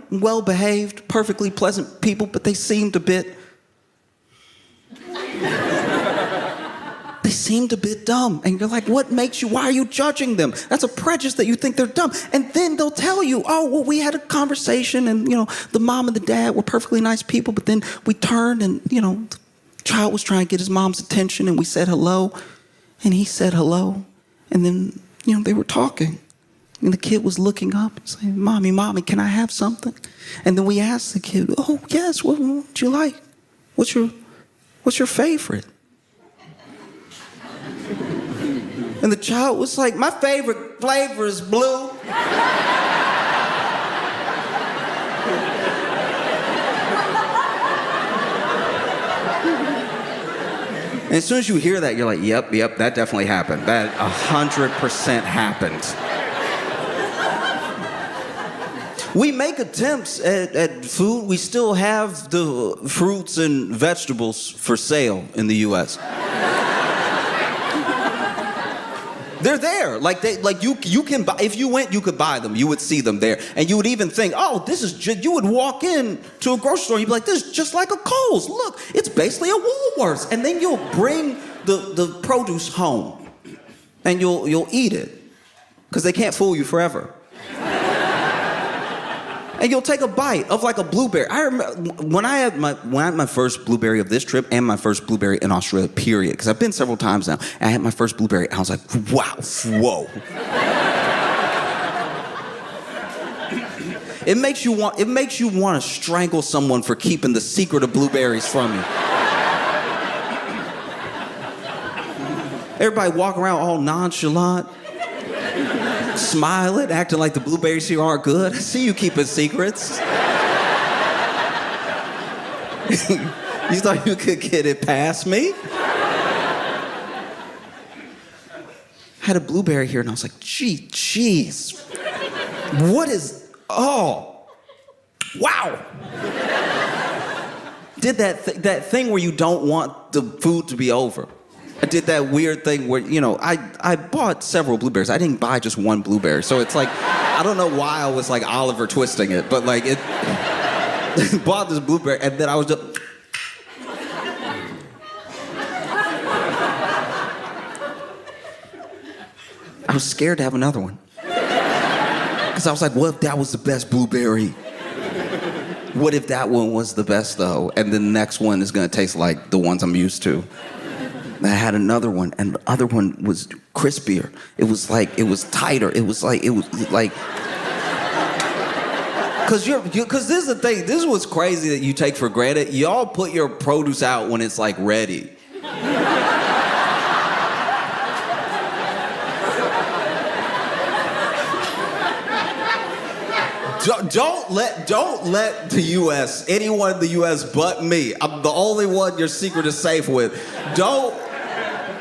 well-behaved, perfectly pleasant people, but they seemed a bit dumb. And you're like, why are you judging them? That's a prejudice that you think they're dumb. And then they'll tell you, oh, well, we had a conversation and, the mom and the dad were perfectly nice people, but then we turned and, the child was trying to get his mom's attention and we said hello. And he said hello. And then, they were talking. And the kid was looking up and saying, Mommy, can I have something? And then we asked the kid, oh, yes, what would you like? What's your favorite? And the child was like, my favorite flavor is blue. And as soon as you hear that, you're like, yep, that definitely happened. That 100% happened. We make attempts at food. We still have the fruits and vegetables for sale in the U.S. They're there. You can buy, if you went, you could buy them. You would see them there. And you would even think, oh, this is just, you would walk in to a grocery store and you'd be like, this is just like a Kohl's. Look, it's basically a Woolworths. And then you'll bring the produce home and you'll eat it because they can't fool you forever. And you'll take a bite of like a blueberry. I remember when I had my first blueberry of this trip and my first blueberry in Australia, period. Because I've been several times now. And I had my first blueberry and I was like, wow, whoa. It makes you want to strangle someone for keeping the secret of blueberries from you. Everybody walk around all nonchalant. Smiling, acting like the blueberries here aren't good. I see you keeping secrets. You thought you could get it past me? I had a blueberry here and I was like, jeez. What is, oh, wow. Did that thing where you don't want the food to be over. I did that weird thing where, I bought several blueberries. I didn't buy just one blueberry. So it's like, I don't know why I was like Oliver twisting it, but like bought this blueberry and then I was just... I was scared to have another one. Because I was like, what if that was the best blueberry? What if that one was the best though? And then the next one is gonna taste like the ones I'm used to. I had another one, and the other one was crispier. It was tighter. Because this is the thing. This is what's crazy that you take for granted. Y'all put your produce out when it's like ready. Don't let the U.S., anyone in the U.S. but me, I'm the only one your secret is safe with. Don't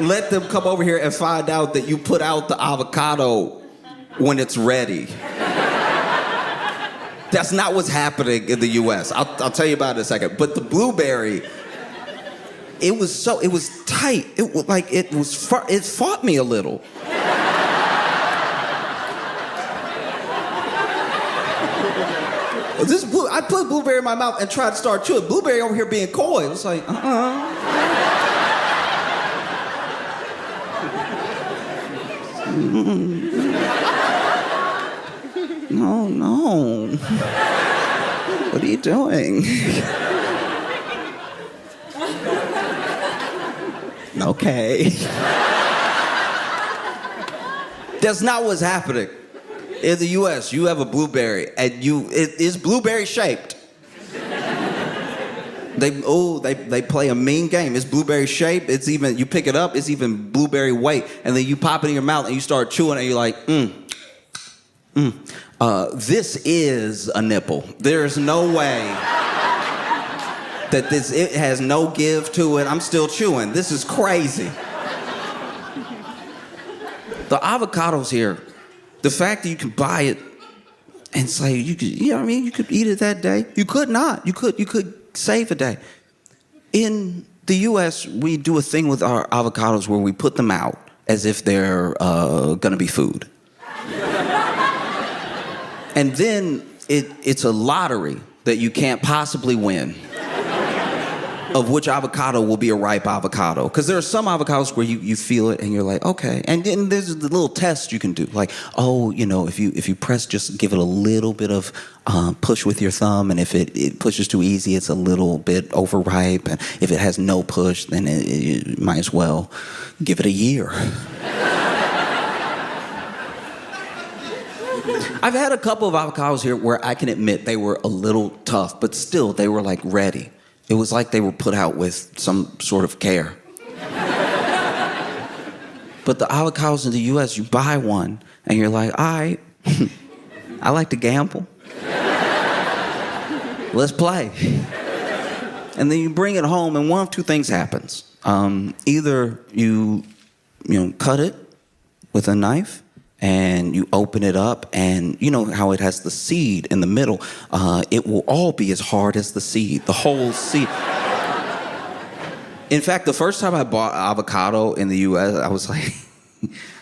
let them come over here and find out that you put out the avocado when it's ready. That's not what's happening in the U.S. I'll tell you about it in a second. But the blueberry, it was tight. It fought me a little. I put blueberry in my mouth and tried to start chewing. Blueberry over here being coy. It was like, No. What are you doing? Okay. That's not what's happening. In the U.S., you have a blueberry, and it is blueberry shaped. They play a mean game. It's blueberry shaped. It's even, you pick it up, it's even blueberry weight, and then you pop it in your mouth and you start chewing, and you're like, this is a nipple. There's no way that it has no give to it. I'm still chewing. This is crazy. The avocados here, the fact that you can buy it and say you could, you know what I mean, you could eat it that day. You could not. You could save a day. In the U.S., we do a thing with our avocados where we put them out as if they're gonna be food. And then it's a lottery that you can't possibly win of which avocado will be a ripe avocado. Because there are some avocados where you feel it and you're like, okay. And then there's the little test you can do. Like, oh, you know, if you press, just give it a little bit of push with your thumb. And if it pushes too easy, it's a little bit overripe. And if it has no push, then it might as well give it a year. I've had a couple of avocados here where I can admit they were a little tough, but still they were like ready. It was like they were put out with some sort of care. But the avocados in the U.S., you buy one, and you're like, all right, I like to gamble. Let's play. And then you bring it home, and one of two things happens. Either you cut it with a knife, and you open it up, and you know how it has the seed in the middle. It will all be as hard as the seed, the whole seed. In fact, the first time I bought avocado in the U.S., I was like,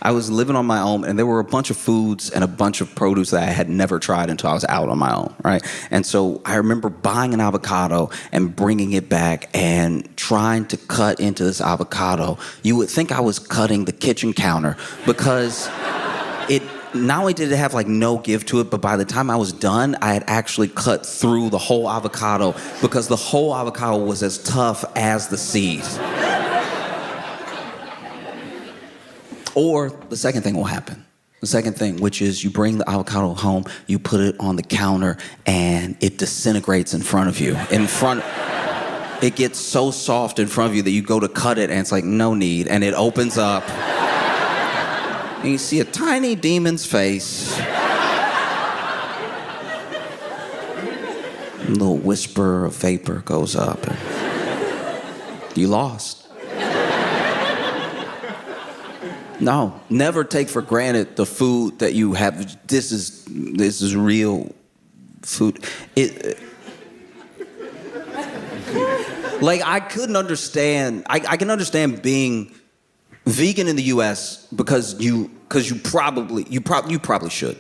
I was living on my own, and there were a bunch of foods and a bunch of produce that I had never tried until I was out on my own, right? And so I remember buying an avocado and bringing it back and trying to cut into this avocado. You would think I was cutting the kitchen counter because it not only did it have like no give to it, but by the time I was done, I had actually cut through the whole avocado because the whole avocado was as tough as the seed. Or the second thing will happen. The second thing, which is you bring the avocado home, you put it on the counter, and it disintegrates in front of you. It gets so soft in front of you that you go to cut it, and it's like, no need, and it opens up. And you see a tiny demon's face. A little whisper of vapor goes up. And you lost. No, never take for granted the food that you have. This is real food. Like I couldn't understand. I can understand being vegan in the U.S. because you probably should.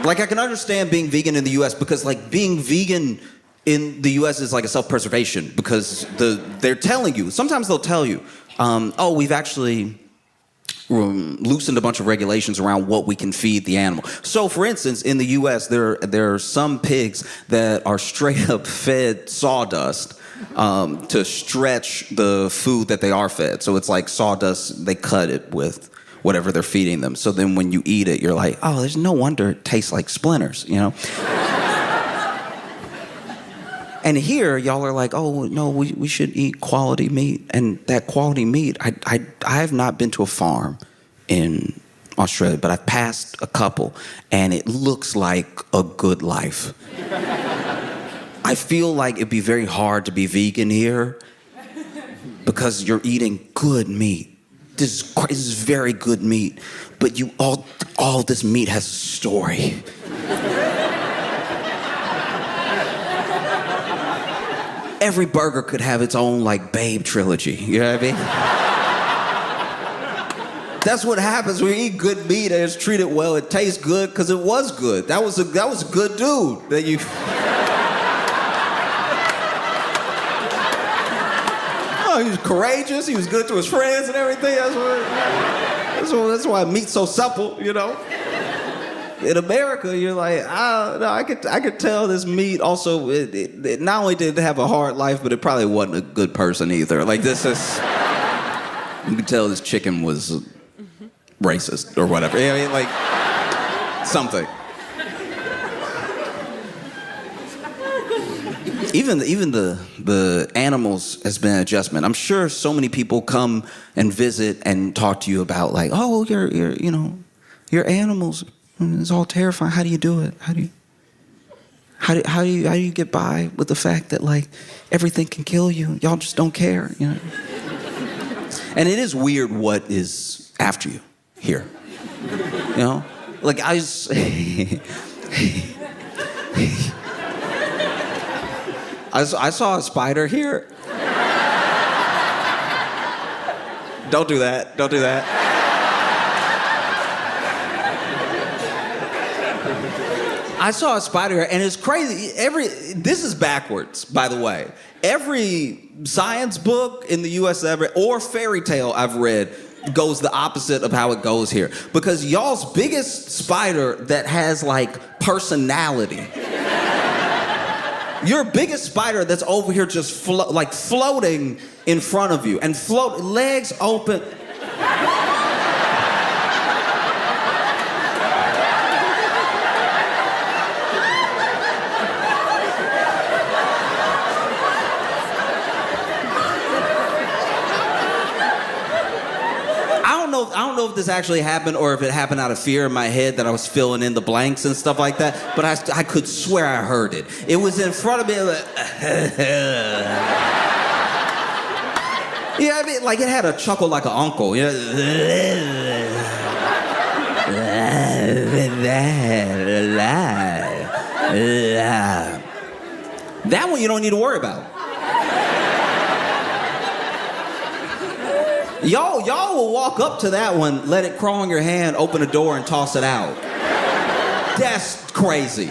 Like I can understand being vegan in the U.S. because like being vegan in the U.S. is like a self-preservation because they're telling you. Sometimes they'll tell you, oh, we've actually loosened a bunch of regulations around what we can feed the animal. So, for instance, in the U.S., there are some pigs that are straight up fed sawdust. To stretch the food that they are fed. So it's like sawdust, they cut it with whatever they're feeding them. So then when you eat it, you're like, oh, there's no wonder it tastes like splinters, you know? And here, y'all are like, oh, no, we should eat quality meat. And that quality meat, I have not been to a farm in Australia, but I've passed a couple, and it looks like a good life. I feel like it'd be very hard to be vegan here because you're eating good meat. This is very good meat, but all this meat has a story. Every burger could have its own like Babe trilogy. You know what I mean? That's what happens when you eat good meat and it's treated well. It tastes good because it was good. That was a good dude that you. He was courageous. He was good to his friends and everything. That's why meat's so supple, you know. In America, you're like, no, I could tell this meat also, it not only did it have a hard life, but it probably wasn't a good person either. Like, this is, you could tell this chicken was racist or whatever. I mean, like, something. Even the animals has been an adjustment. I'm sure so many people come and visit and talk to you about, like, oh, your animals. It's all terrifying. How do you do it? How do you get by with the fact that, like, everything can kill you? Y'all just don't care, you know? And it is weird what is after you here. You know? Like, I saw a spider here. Don't do that. Don't do that. I saw a spider and it's crazy. This is backwards, by the way. Every science book in the US or fairy tale I've read goes the opposite of how it goes here. Because y'all's biggest spider that has, like, personality. Your biggest spider that's over here just floating in front of you and legs open. I don't know if this actually happened or if it happened out of fear in my head that I was filling in the blanks and stuff like that, but I could swear I heard it. It was in front of me. Like, yeah, I mean, like, it had a chuckle like an uncle. You know? That one you don't need to worry about. Y'all will walk up to that one, let it crawl in your hand, open a door, and toss it out. That's crazy.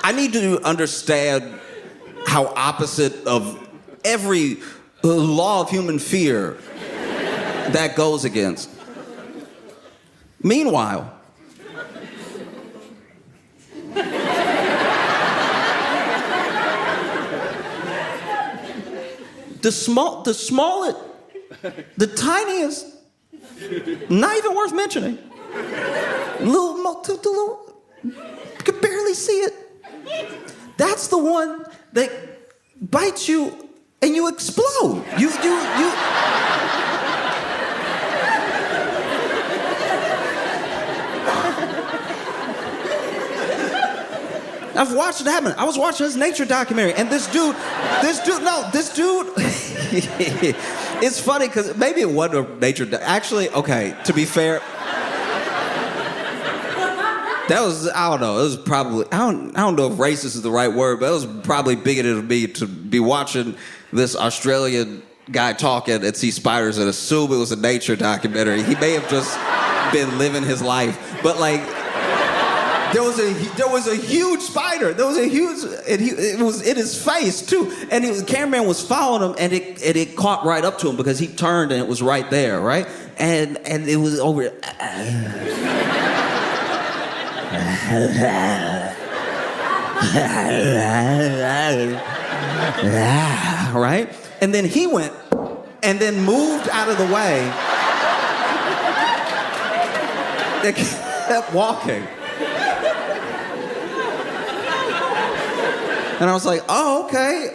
I need to understand how opposite of every law of human fear that goes against. Meanwhile, the smallest, the tiniest, not even worth mentioning. You could barely see it. That's the one that bites you and you explode. You. I've watched it happen. I was watching this nature documentary, and this dude. It's funny because maybe it wasn't a nature. Actually, okay. To be fair, that was, I don't know. It was probably, I don't know if racist is the right word, but it was probably bigoted of me to be watching this Australian guy talking and see spiders and assume it was a nature documentary. He may have just been living his life, but, like, there was a huge spider. It was in his face too, and the cameraman was following him, and it caught right up to him because he turned and it was right there, right, and it was over. Right, and then he went, and then moved out of the way. They kept walking. And I was like, oh, okay.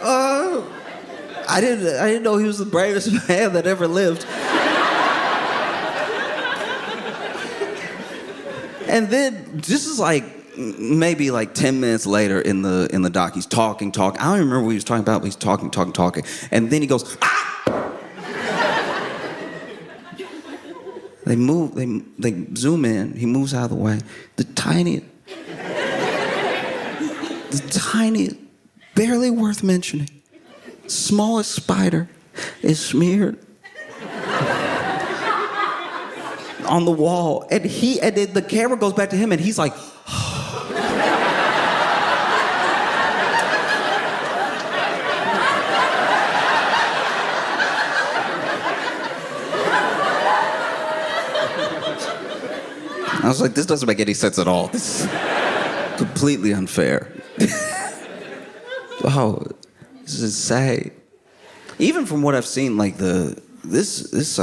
I didn't know he was the bravest man that ever lived. And then this is like maybe like 10 minutes later in the doc, he's talking. I don't even remember what he was talking about, but he's talking. And then he goes, ah! They zoom in, he moves out of the way. The tiniest, barely worth mentioning, smallest spider is smeared on the wall, and then the camera goes back to him, and he's like, was like, this doesn't make any sense at all. This is completely unfair. Oh, this is insane. Even from what I've seen, like this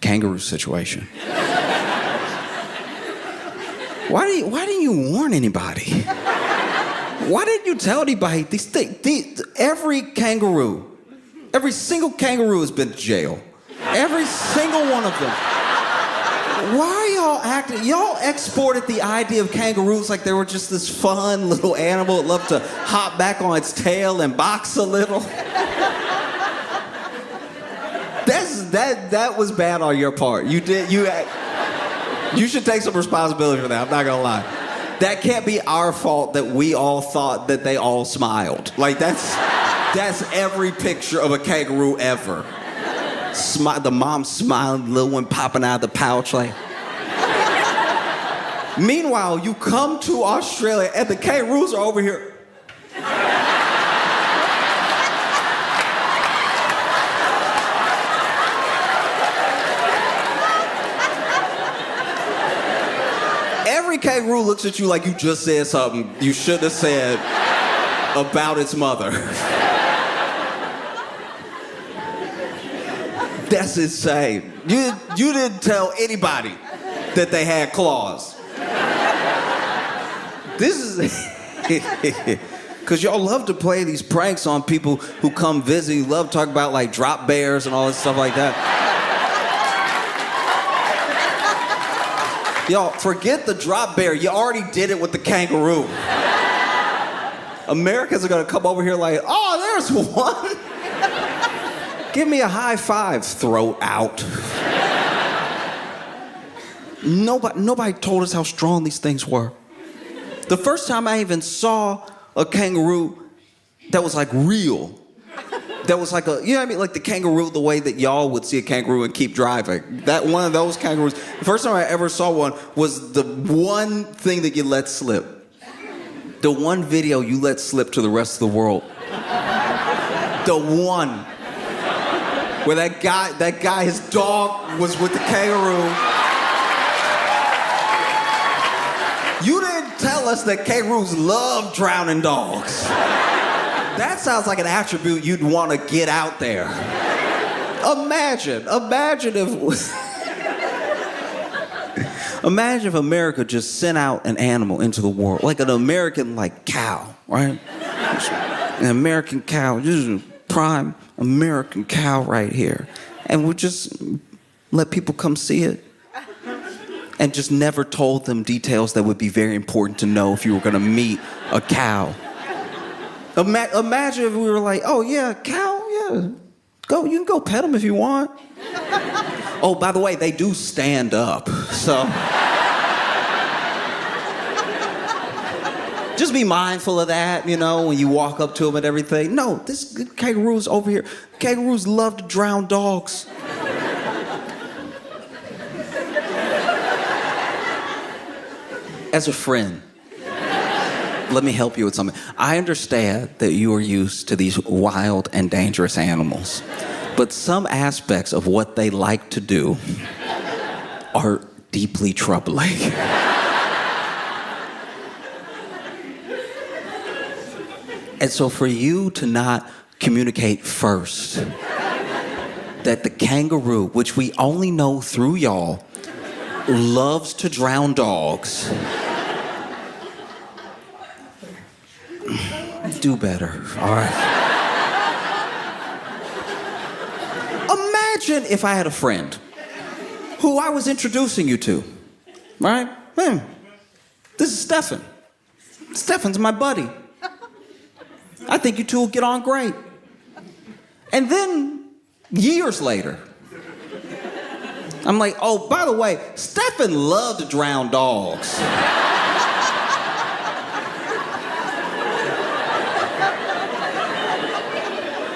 kangaroo situation. Why didn't you warn anybody? Why didn't you tell anybody these things? Every single kangaroo has been to jail. Every single one of them. Why are y'all acting? Y'all exported the idea of kangaroos like they were just this fun little animal that loved to hop back on its tail and box a little. That was bad on your part. You should take some responsibility for that. I'm not gonna lie. That can't be our fault that we all thought that they all smiled. Like that's every picture of a kangaroo ever. The mom smiling, the little one popping out of the pouch like. Meanwhile, you come to Australia and the kangaroos are over here. Every kangaroo looks at you like you just said something you shouldn't have said about its mother. That's insane. You didn't tell anybody that they had claws. This is... Because y'all love to play these pranks on people who come visit. You love to talk about, like, drop bears and all this stuff like that. Y'all, forget the drop bear. You already did it with the kangaroo. Americans are going to come over here like, oh, there's one. Give me a high five, throat out. Nobody told us how strong these things were. The first time I even saw a kangaroo that was like real, that was like you know what I mean? Like the kangaroo, the way that y'all would see a kangaroo and keep driving. That one of those kangaroos, the first time I ever saw one was the one thing that you let slip. The one video you let slip to the rest of the world. The one. Where that guy, his dog was with the kangaroo. You didn't tell us that kangaroos love drowning dogs. That sounds like an attribute you'd want to get out there. Imagine if America just sent out an animal into the world, like an American, like, cow, right? An American cow, this is prime American cow right here. And we just let people come see it. And just never told them details that would be very important to know if you were gonna meet a cow. Imagine if we were like, oh yeah, cow, yeah. You can go pet them if you want. Oh, by the way, they do stand up, so. Just be mindful of that, you know, when you walk up to them and everything. No, this kangaroo's over here. Kangaroos love to drown dogs. As a friend, let me help you with something. I understand that you are used to these wild and dangerous animals, but some aspects of what they like to do are deeply troubling. And so for you to not communicate first that the kangaroo, which we only know through y'all, loves to drown dogs. Do better, all right? Imagine if I had a friend who I was introducing you to, right? This is Stefan. Stefan's my buddy. I think you two will get on great. And then, years later, I'm like, oh, by the way, Stefan loved to drown dogs.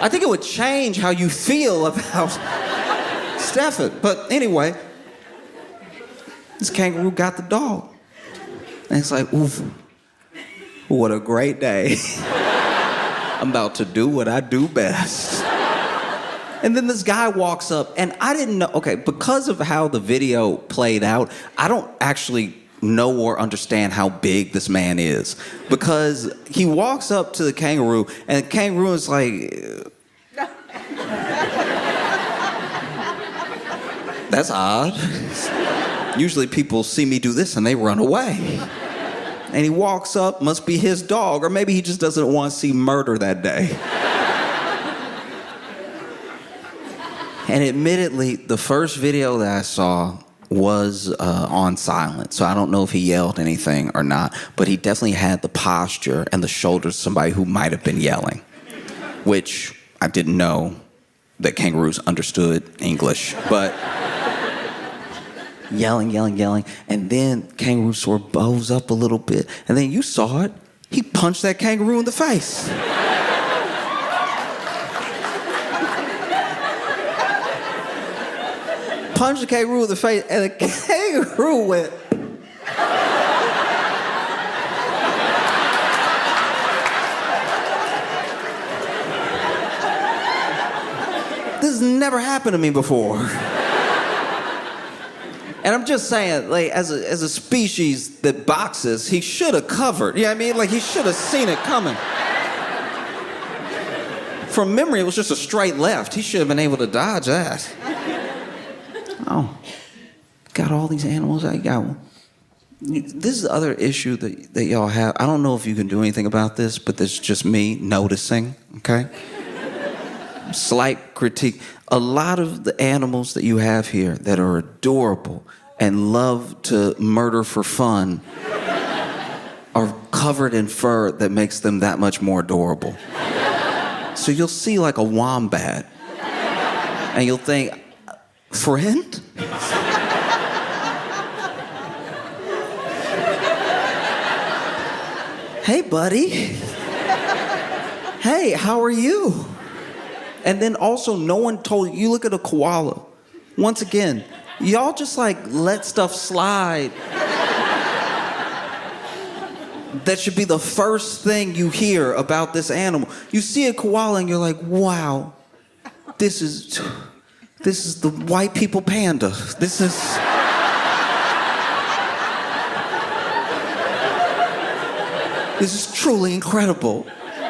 I think it would change how you feel about Stefan. But anyway, this kangaroo got the dog. And it's like, oof, what a great day. I'm about to do what I do best. And then this guy walks up, and I didn't know, okay, because of how the video played out, I don't actually know or understand how big this man is. Because he walks up to the kangaroo, and the kangaroo is like, that's odd. Usually people see me do this and they run away. And he walks up, must be his dog, or maybe he just doesn't want to see murder that day. And admittedly, the first video that I saw was on silent, so I don't know if he yelled anything or not, but he definitely had the posture and the shoulders of somebody who might have been yelling, which I didn't know that kangaroos understood English, but yelling, and then kangaroo sort of bows up a little bit, and then you saw it, he punched that kangaroo in the face. Punched the kangaroo in the face, and the kangaroo went. This has never happened to me before. And I'm just saying, like, as a species that boxes, he should have covered. You know what I mean? Like, he should have seen it coming. From memory, it was just a straight left. He should have been able to dodge that. Oh, got all these animals. I got one. This is the other issue that y'all have. I don't know if you can do anything about this, but this is just me noticing, okay? Slight critique. A lot of the animals that you have here that are adorable and love to murder for fun are covered in fur that makes them that much more adorable. So you'll see like a wombat, and you'll think, friend? Hey, buddy. Hey, how are you? And then also, no one told you look at a koala. Once again, y'all just like let stuff slide. That should be the first thing you hear about this animal. You see a koala and you're like, wow, this is the white people panda. This is truly incredible.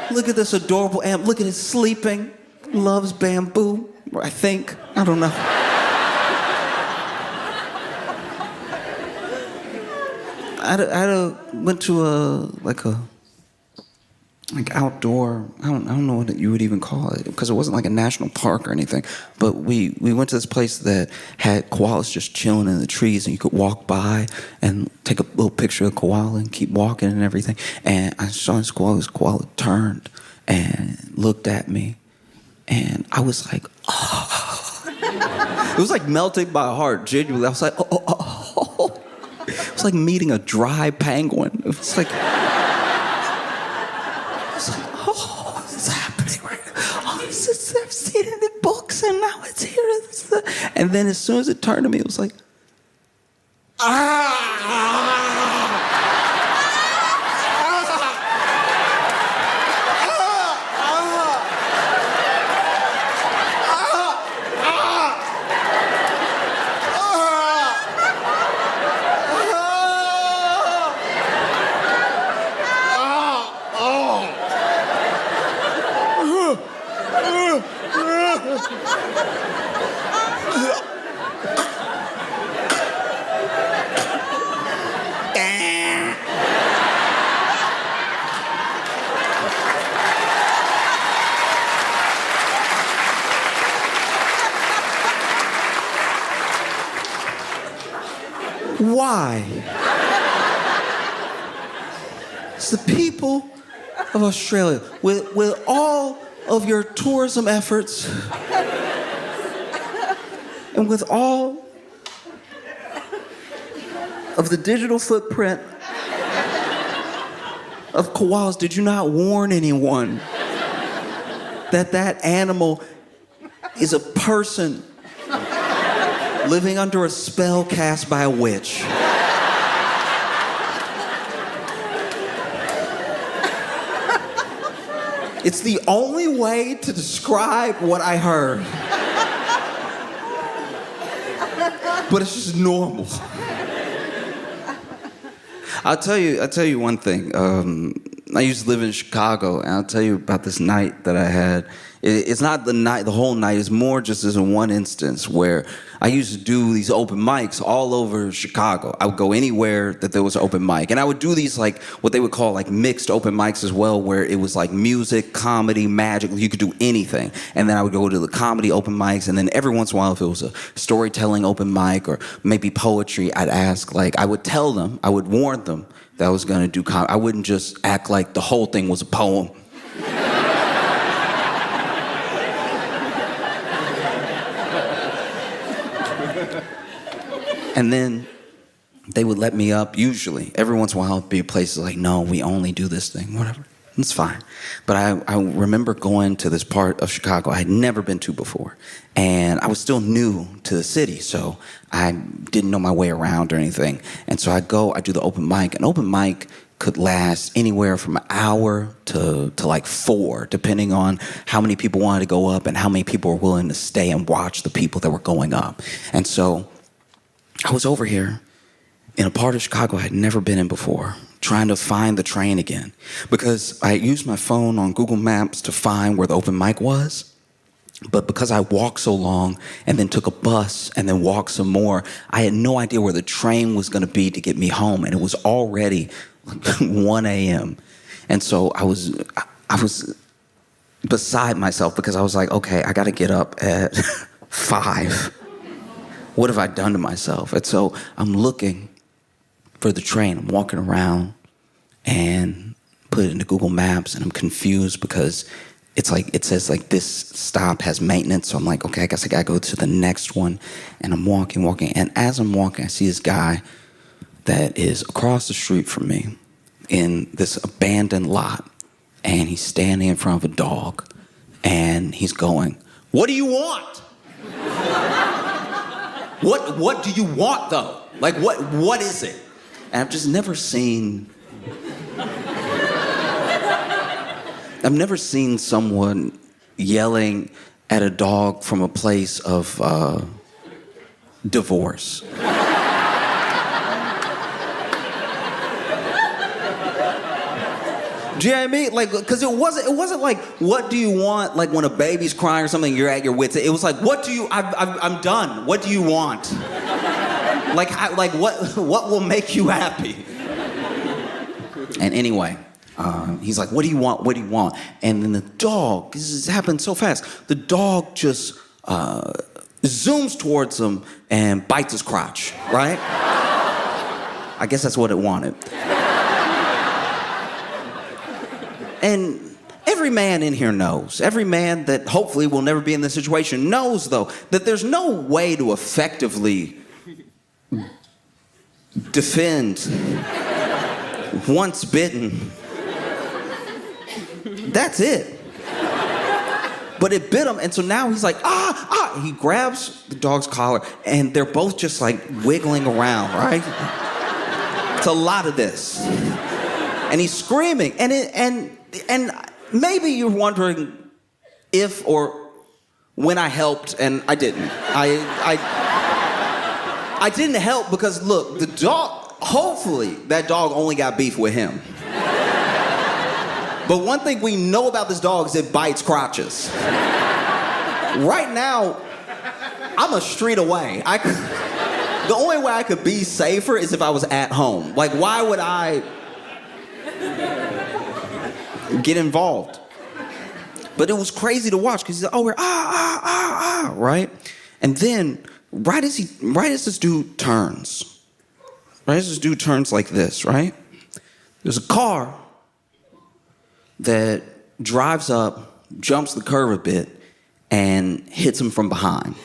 Look at this adorable animal. Look at it sleeping. Loves bamboo, I think. I don't know. I went to a outdoor, I don't know what you would even call it, because it wasn't like a national park or anything, but we went to this place that had koalas just chilling in the trees, and you could walk by and take a little picture of the koala and keep walking and everything. And I saw this koala turned and looked at me, and I was like, oh. It was like melting my heart, genuinely. I was like, oh. It was like meeting a dry penguin. It was like, oh, what's happening right now? Oh, I've seen it in books, and now it's here. And then as soon as it turned to me, it was like, why? It's the people of Australia, with all of your tourism efforts, and with all of the digital footprint of koalas, did you not warn anyone that that animal is a person living under a spell cast by a witch? It's the only way to describe what I heard. But it's just normal. I'll tell you one thing. I used to live in Chicago, and I'll tell you about this night that I had. It's not the whole night. It's more just as in one instance where I used to do these open mics all over Chicago. I would go anywhere that there was an open mic. And I would do these like what they would call like mixed open mics as well, where it was like music, comedy, magic. You could do anything. And then I would go to the comedy open mics. And then every once in a while, if it was a storytelling open mic or maybe poetry, I'd ask, like, I would tell them, I would warn them that I was going to do comedy. I wouldn't just act like the whole thing was a poem. And then they would let me up, usually. Every once in a while, it'd be places like, no, we only do this thing, whatever. It's fine. But I remember going to this part of Chicago I had never been to before. And I was still new to the city, so I didn't know my way around or anything. And so I do the open mic. An open mic could last anywhere from an hour to like 4, depending on how many people wanted to go up and how many people were willing to stay and watch the people that were going up. And so I was over here in a part of Chicago I had never been in before, trying to find the train again. Because I used my phone on Google Maps to find where the open mic was. But because I walked so long and then took a bus and then walked some more, I had no idea where the train was going to be to get me home. And it was already 1 a.m. And so I was beside myself because I was like, okay, I got to get up at 5. What have I done to myself? And so I'm looking for the train. I'm walking around and put it into Google Maps, and I'm confused because it's like it says like this stop has maintenance. So I'm like, okay, I guess I gotta go to the next one. And I'm walking, and as I'm walking, I see this guy that is across the street from me in this abandoned lot, and he's standing in front of a dog, and he's going, "What do you want? What do you want though? Like what is it?" And I've just never seen someone yelling at a dog from a place of divorce. Do you know what I mean? Like, because it wasn't like, what do you want? Like when a baby's crying or something, you're at your wits' end. It was like, I'm done. What do you want? Like what will make you happy? And anyway, he's like, what do you want? What do you want? And then the dog, this happened so fast. The dog just zooms towards him and bites his crotch, right? I guess that's what it wanted. And every man in here knows, every man that hopefully will never be in this situation knows, though, that there's no way to effectively defend once bitten. That's it. But it bit him, and so now he's like, He grabs the dog's collar, and they're both just like wiggling around, right? It's a lot of this. And he's screaming, and maybe you're wondering if or when I helped, and I didn't. I didn't help because, look, the dog, hopefully that dog only got beef with him. But one thing we know about this dog is it bites crotches. Right now, I'm a street away. The only way I could be safer is if I was at home. Like, why would I get involved? But it was crazy to watch because he's like, we're right? And then right as this dude turns like this, right? There's a car that drives up, jumps the curve a bit, and hits him from behind.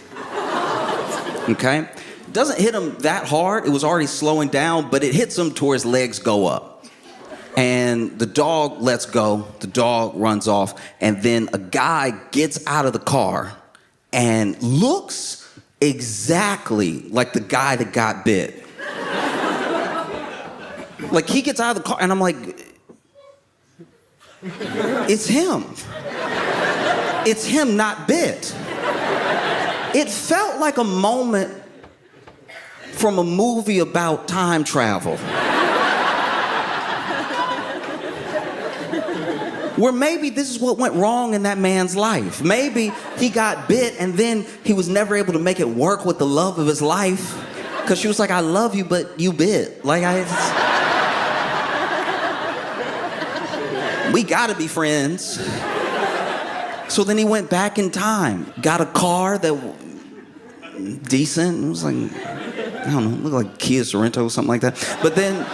Okay? Doesn't hit him that hard. It was already slowing down, but it hits him to where his legs go up. And the dog lets go, the dog runs off, and then a guy gets out of the car and looks exactly like the guy that got bit. Like, he gets out of the car, and I'm like, it's him. It's him not bit. It felt like a moment from a movie about time travel. Where maybe this is what went wrong in that man's life. Maybe he got bit and then he was never able to make it work with the love of his life. Because she was like, I love you, but you bit. Like, we gotta be friends. So then he went back in time, got a car that decent. It was like, I don't know, looked like Kia Sorento or something like that. But then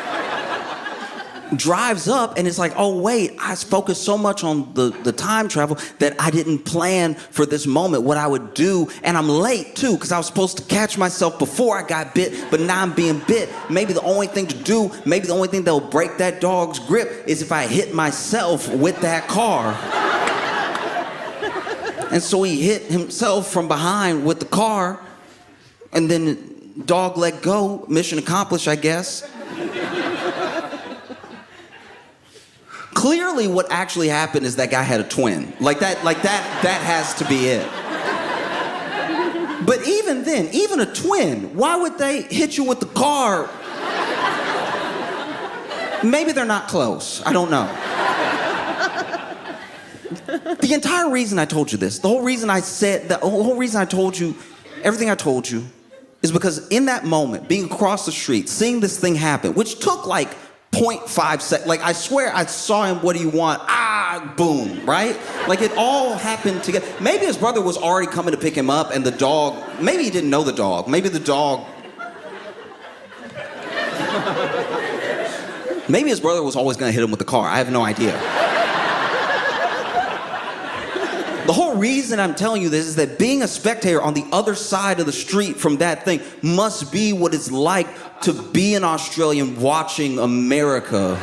drives up and it's like, oh wait, I focused so much on the time travel that I didn't plan for this moment, what I would do. And I'm late too, because I was supposed to catch myself before I got bit, but now I'm being bit. Maybe the only thing to do, maybe the only thing that'll break that dog's grip is if I hit myself with that car. And so he hit himself from behind with the car, and then dog let go, mission accomplished, I guess. Clearly what actually happened is that guy had a twin. That has to be it. But even then, even a twin, why would they hit you with the car? Maybe they're not close, I don't know. The entire reason I told you this, the whole reason I told you everything I told you is because in that moment, being across the street, seeing this thing happen, which took like 0.5 seconds. Like, I swear I saw him, what do you want? Ah, boom, right? Like, it all happened together. Maybe his brother was already coming to pick him up, and the dog, maybe he didn't know the dog. Maybe the dog... Maybe his brother was always gonna hit him with the car. I have no idea. The whole reason I'm telling you this is that being a spectator on the other side of the street from that thing must be what it's like to be an Australian watching America.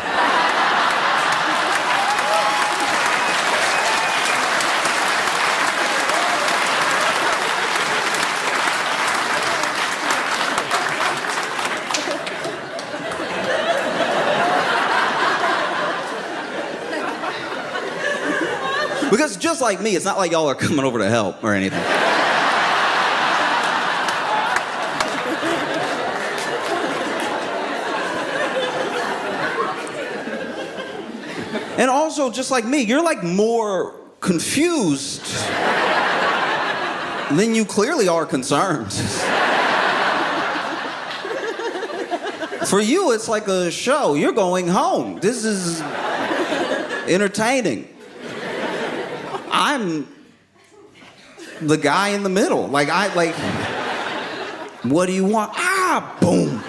Because just like me, it's not like y'all are coming over to help or anything. And also, just like me, you're like more confused than you clearly are concerned. For you, it's like a show. You're going home. This is entertaining. I'm the guy in the middle. What do you want? Ah, boom.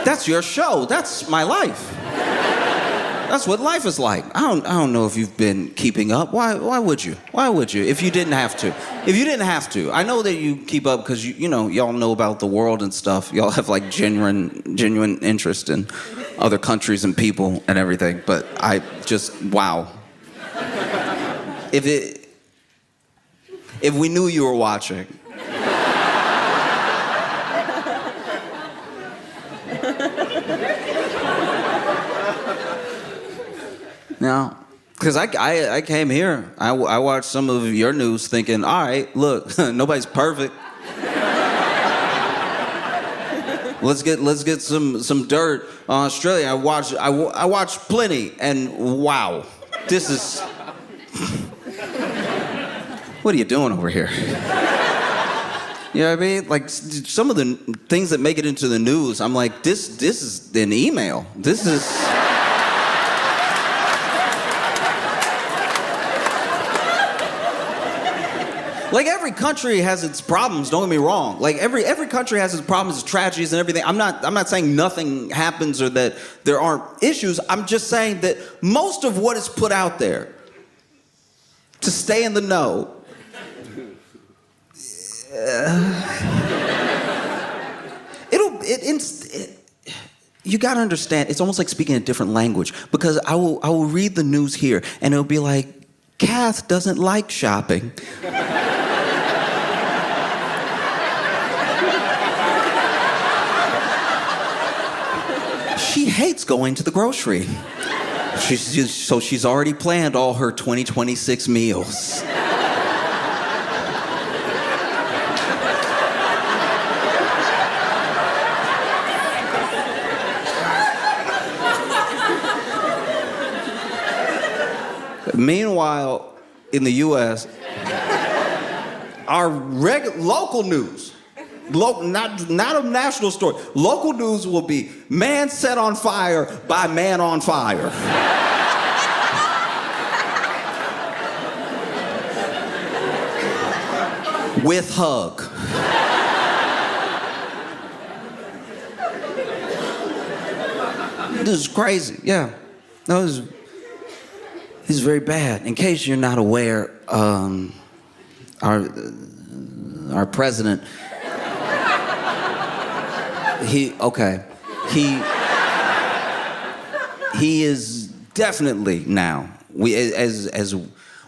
That's your show. That's my life. That's what life is like. I don't know if you've been keeping up. Why would you? Why would you if you didn't have to? If you didn't have to. I know that you keep up because y'all know about the world and stuff. Y'all have like genuine interest in other countries and people and everything. But I just, wow. If we knew you were watching. Now, because I came here, I watched some of your news thinking, all right, look, nobody's perfect. Let's get some dirt on Australia. I watched plenty, and wow, this is. What are you doing over here? You know what I mean? Like some of the things that make it into the news, I'm like, this is an email. This is. Like every country has its problems, don't get me wrong. Like every country has its problems, its tragedies and everything. I'm not saying nothing happens or that there aren't issues. I'm just saying that most of what is put out there to stay in the know you gotta understand, it's almost like speaking a different language because I will read the news here and it'll be like, Kath doesn't like shopping. She hates going to the grocery. So she's already planned all her 2026 meals. Meanwhile, in the U.S., our local news, not a national story, local news will be man set on fire by man on fire. With hug. This is crazy, yeah. This is very bad. In case you're not aware, our president, he is definitely now, as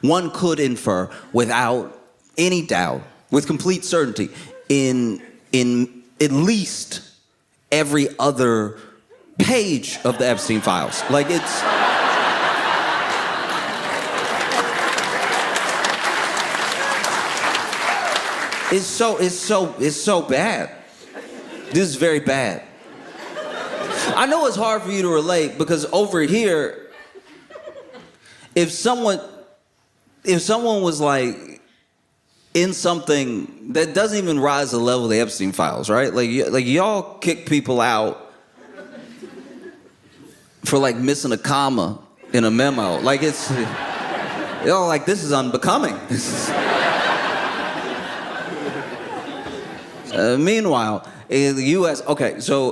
one could infer, without any doubt, with complete certainty, in at least every other page of the Epstein files. Like it's so bad. This is very bad. I know it's hard for you to relate because over here, if someone was like in something that doesn't even rise to the level of the Epstein files, right? Like y'all kick people out for like missing a comma in a memo. Like it's, like this is unbecoming. Meanwhile, in the U.S., okay, so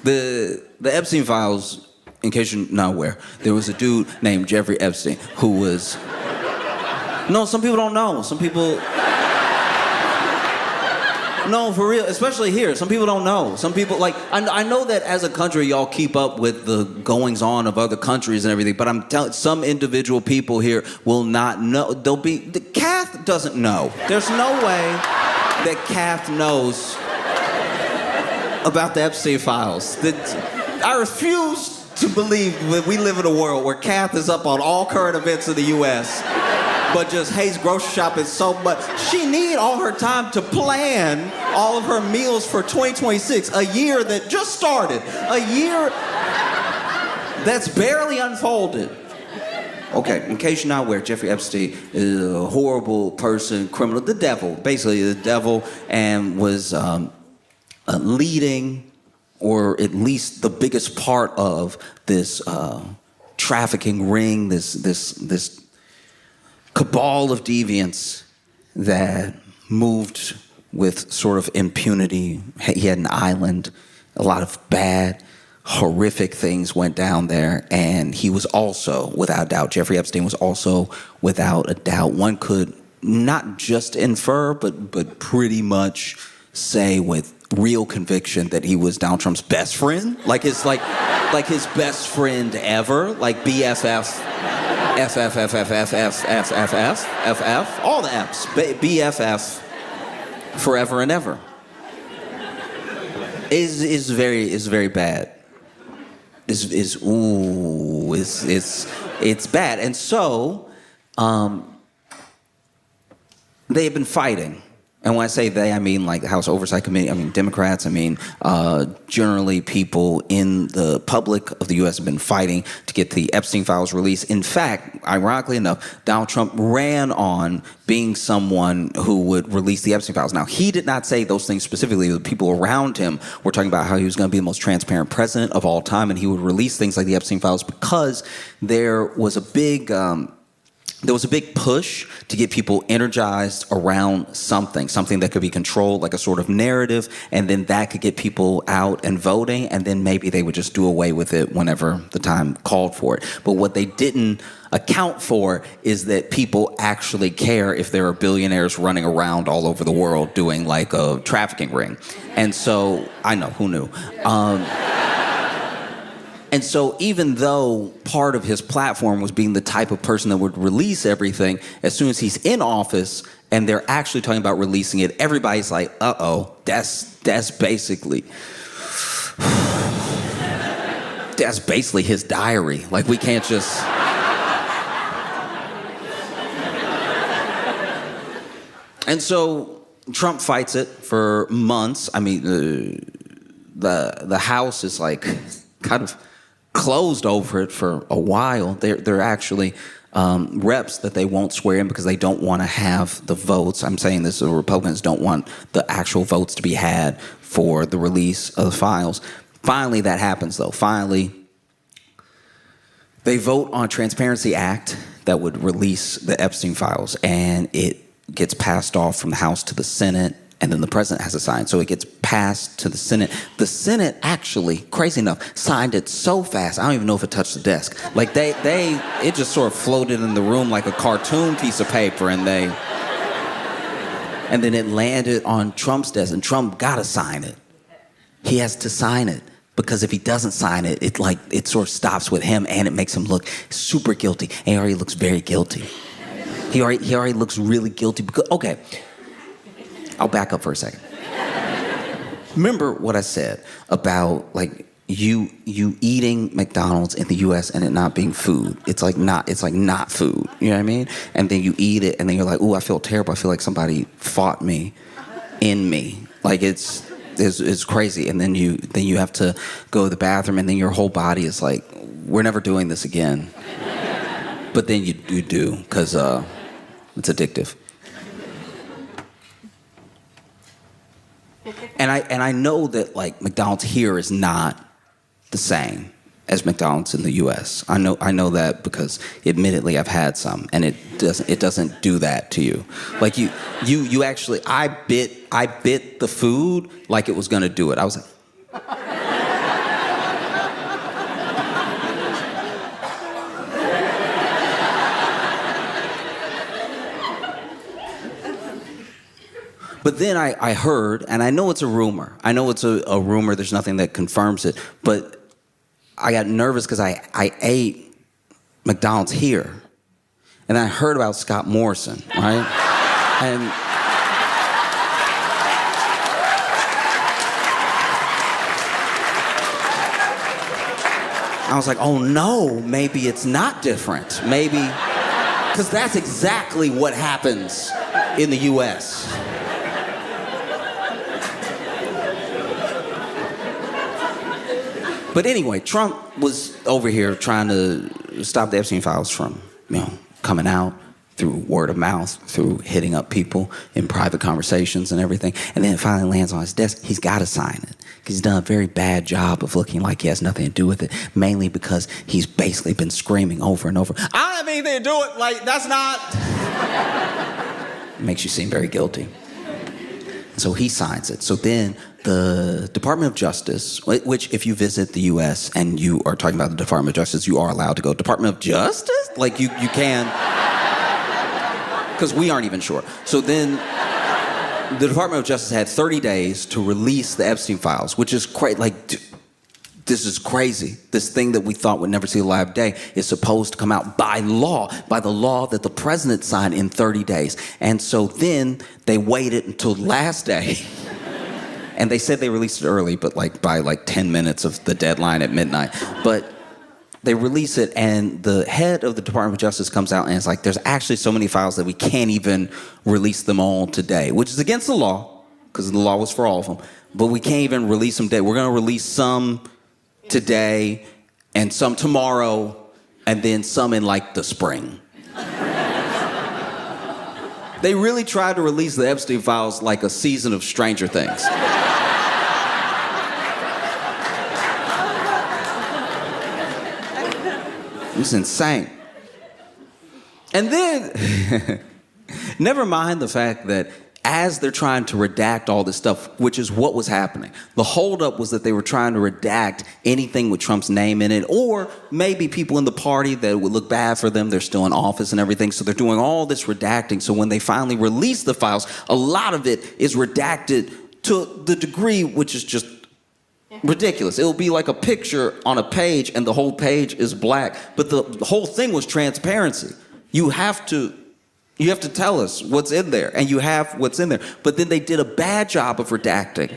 the Epstein files, in case you're not aware, there was a dude named Jeffrey Epstein who was, no, some people don't know. Some people, no, for real, especially here, some people don't know. Some people, like, I know that as a country, y'all keep up with the goings-on of other countries and everything, but I'm telling some individual people here will not know. The Kath doesn't know. There's no way that Kath knows about the Epstein files. I refuse to believe that we live in a world where Kath is up on all current events in the U.S., but just hates grocery shopping so much. She need all her time to plan all of her meals for 2026, a year that just started, a year that's barely unfolded. Okay, in case you're not aware, Jeffrey Epstein is a horrible person, criminal, the devil, basically the devil, and was leading, or at least the biggest part of this trafficking ring, this cabal of deviants that moved with sort of impunity. He had an island, a lot of bad, horrific things went down there, and he was also, without doubt, Jeffrey Epstein was also, without a doubt, one could not just infer, but pretty much say with real conviction that he was Donald Trump's best friend, like his best friend ever, like BFF, FFFFFFFFF, all the F's, BFF, forever and ever. Is very bad. It's bad, and so they've been fighting. And when I say they, I mean like the House Oversight Committee, I mean Democrats, I mean generally people in the public of the U.S. have been fighting to get the Epstein files released. In fact, ironically enough, Donald Trump ran on being someone who would release the Epstein files. Now, he did not say those things specifically. The people around him were talking about how he was going to be the most transparent president of all time, and he would release things like the Epstein files because there was a big push to get people energized around something that could be controlled, like a sort of narrative, and then that could get people out and voting, and then maybe they would just do away with it whenever the time called for it. But what they didn't account for is that people actually care if there are billionaires running around all over the world doing like a trafficking ring. And so, I know, who knew? And so even though part of his platform was being the type of person that would release everything, as soon as he's in office and they're actually talking about releasing it, everybody's like, that's basically his diary. Like, we can't just... And so Trump fights it for months. I mean, the House is like kind of closed over it for a while. They're actually reps that they won't swear in because they don't want to have the votes. I'm saying this, the Republicans don't want the actual votes to be had for the release of the files. Finally, that happens, though. Finally, they vote on a Transparency Act that would release the Epstein files, and it gets passed off from the House to the Senate, and then the president has to sign. So it gets passed to the Senate. The Senate actually, crazy enough, signed it so fast, I don't even know if it touched the desk. Like it just sort of floated in the room like a cartoon piece of paper, and then it landed on Trump's desk, and Trump gotta sign it. He has to sign it, because if he doesn't sign it, it sort of stops with him, and it makes him look super guilty. And he already looks very guilty. He already looks really guilty because, okay, I'll back up for a second. Remember what I said about like you eating McDonald's in the US and it not being food. It's like not food. You know what I mean? And then you eat it and then you're like, ooh, I feel terrible. I feel like somebody fought me in me. Like it's crazy. And then you have to go to the bathroom and then your whole body is like, we're never doing this again. But then you do, because it's addictive. And I know that like McDonald's here is not the same as McDonald's in the US. I know that because admittedly I've had some, and it doesn't do that to you. Like you actually, I bit the food like it was gonna do it. I was like, but then I heard, and I know it's a rumor. I know it's a rumor. There's nothing that confirms it. But I got nervous because I ate McDonald's here. And I heard about Scott Morrison, right? And I was like, oh no, maybe it's not different. Maybe, because that's exactly what happens in the US. But anyway, Trump was over here trying to stop the Epstein files from, coming out through word of mouth, through hitting up people in private conversations and everything. And then it finally lands on his desk. He's got to sign it because he's done a very bad job of looking like he has nothing to do with it, mainly because he's basically been screaming over and over, I don't have anything to do with it. Like, that's not... It makes you seem very guilty. So he signs it. So then the Department of Justice, which if you visit the U.S. and you are talking about the Department of Justice, you are allowed to go, Department of Justice? Like you can, because we aren't even sure. So then the Department of Justice had 30 days to release the Epstein files, which is crazy. Like, this is crazy. This thing that we thought would never see the light of day is supposed to come out by the law that the president signed in 30 days. And so then they waited until the last day. And they said they released it early, but by 10 minutes of the deadline at midnight. But they release it, and the head of the Department of Justice comes out and is like, there's actually so many files that we can't even release them all today, which is against the law, because the law was for all of them. But we can't even release them today. We're going to release some today and some tomorrow and then some in the spring. They really tried to release the Epstein files like a season of Stranger Things. It was insane. And then, never mind the fact that as they're trying to redact all this stuff, which is what was happening. The holdup was that they were trying to redact anything with Trump's name in it, or maybe people in the party that would look bad for them. They're still in office and everything, so they're doing all this redacting. So when they finally release the files, a lot of it is redacted to the degree which is just ridiculous. It'll be like a picture on a page and the whole page is black, but the whole thing was transparency. You have to tell us what's in there, and you have what's in there. But then they did a bad job of redacting.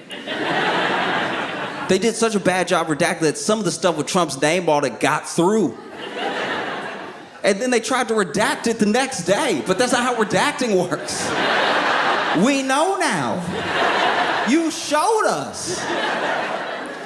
They did such a bad job of redacting that some of the stuff with Trump's name on it got through. And then they tried to redact it the next day, but that's not how redacting works. We know now. You showed us.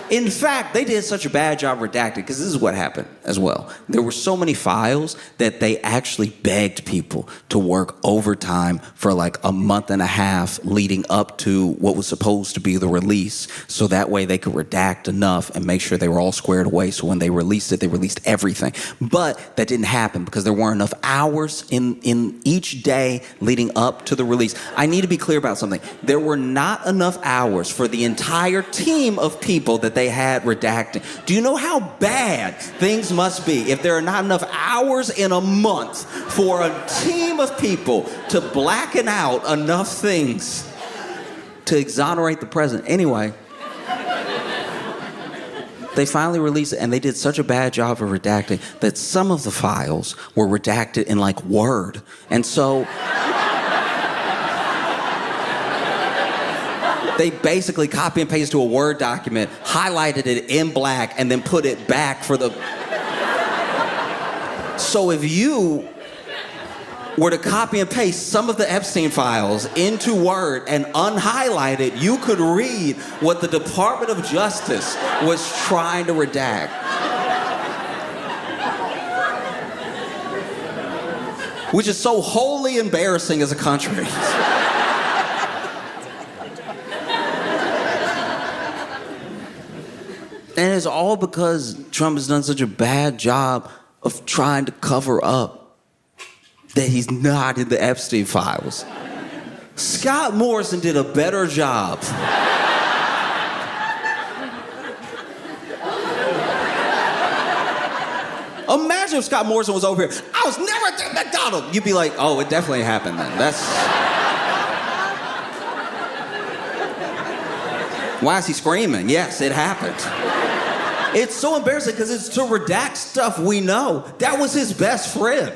In fact, they did such a bad job redacting, because this is what happened as well. There were so many files that they actually begged people to work overtime for like a month and a half leading up to what was supposed to be the release, so that way they could redact enough and make sure they were all squared away, so when they released it, they released everything. But that didn't happen because there weren't enough hours in each day leading up to the release. I need to be clear about something. There were not enough hours for the entire team of people that they had redacting. Do you know how bad things must be if there are not enough hours in a month for a team of people to blacken out enough things to exonerate the president? Anyway, they finally released it, and they did such a bad job of redacting that some of the files were redacted in like Word. And so they basically copy and paste to a Word document, highlighted it in black, and then put it back for the... So if you were to copy and paste some of the Epstein files into Word and unhighlight it, you could read what the Department of Justice was trying to redact. Which is so wholly embarrassing as a country. And it's all because Trump has done such a bad job of trying to cover up that he's not in the Epstein files. Scott Morrison did a better job. Imagine if Scott Morrison was over here. I was never at McDonald's. You'd be like, oh, it definitely happened then. Why is he screaming? Yes, it happened. It's so embarrassing because it's to redact stuff we know. That was his best friend.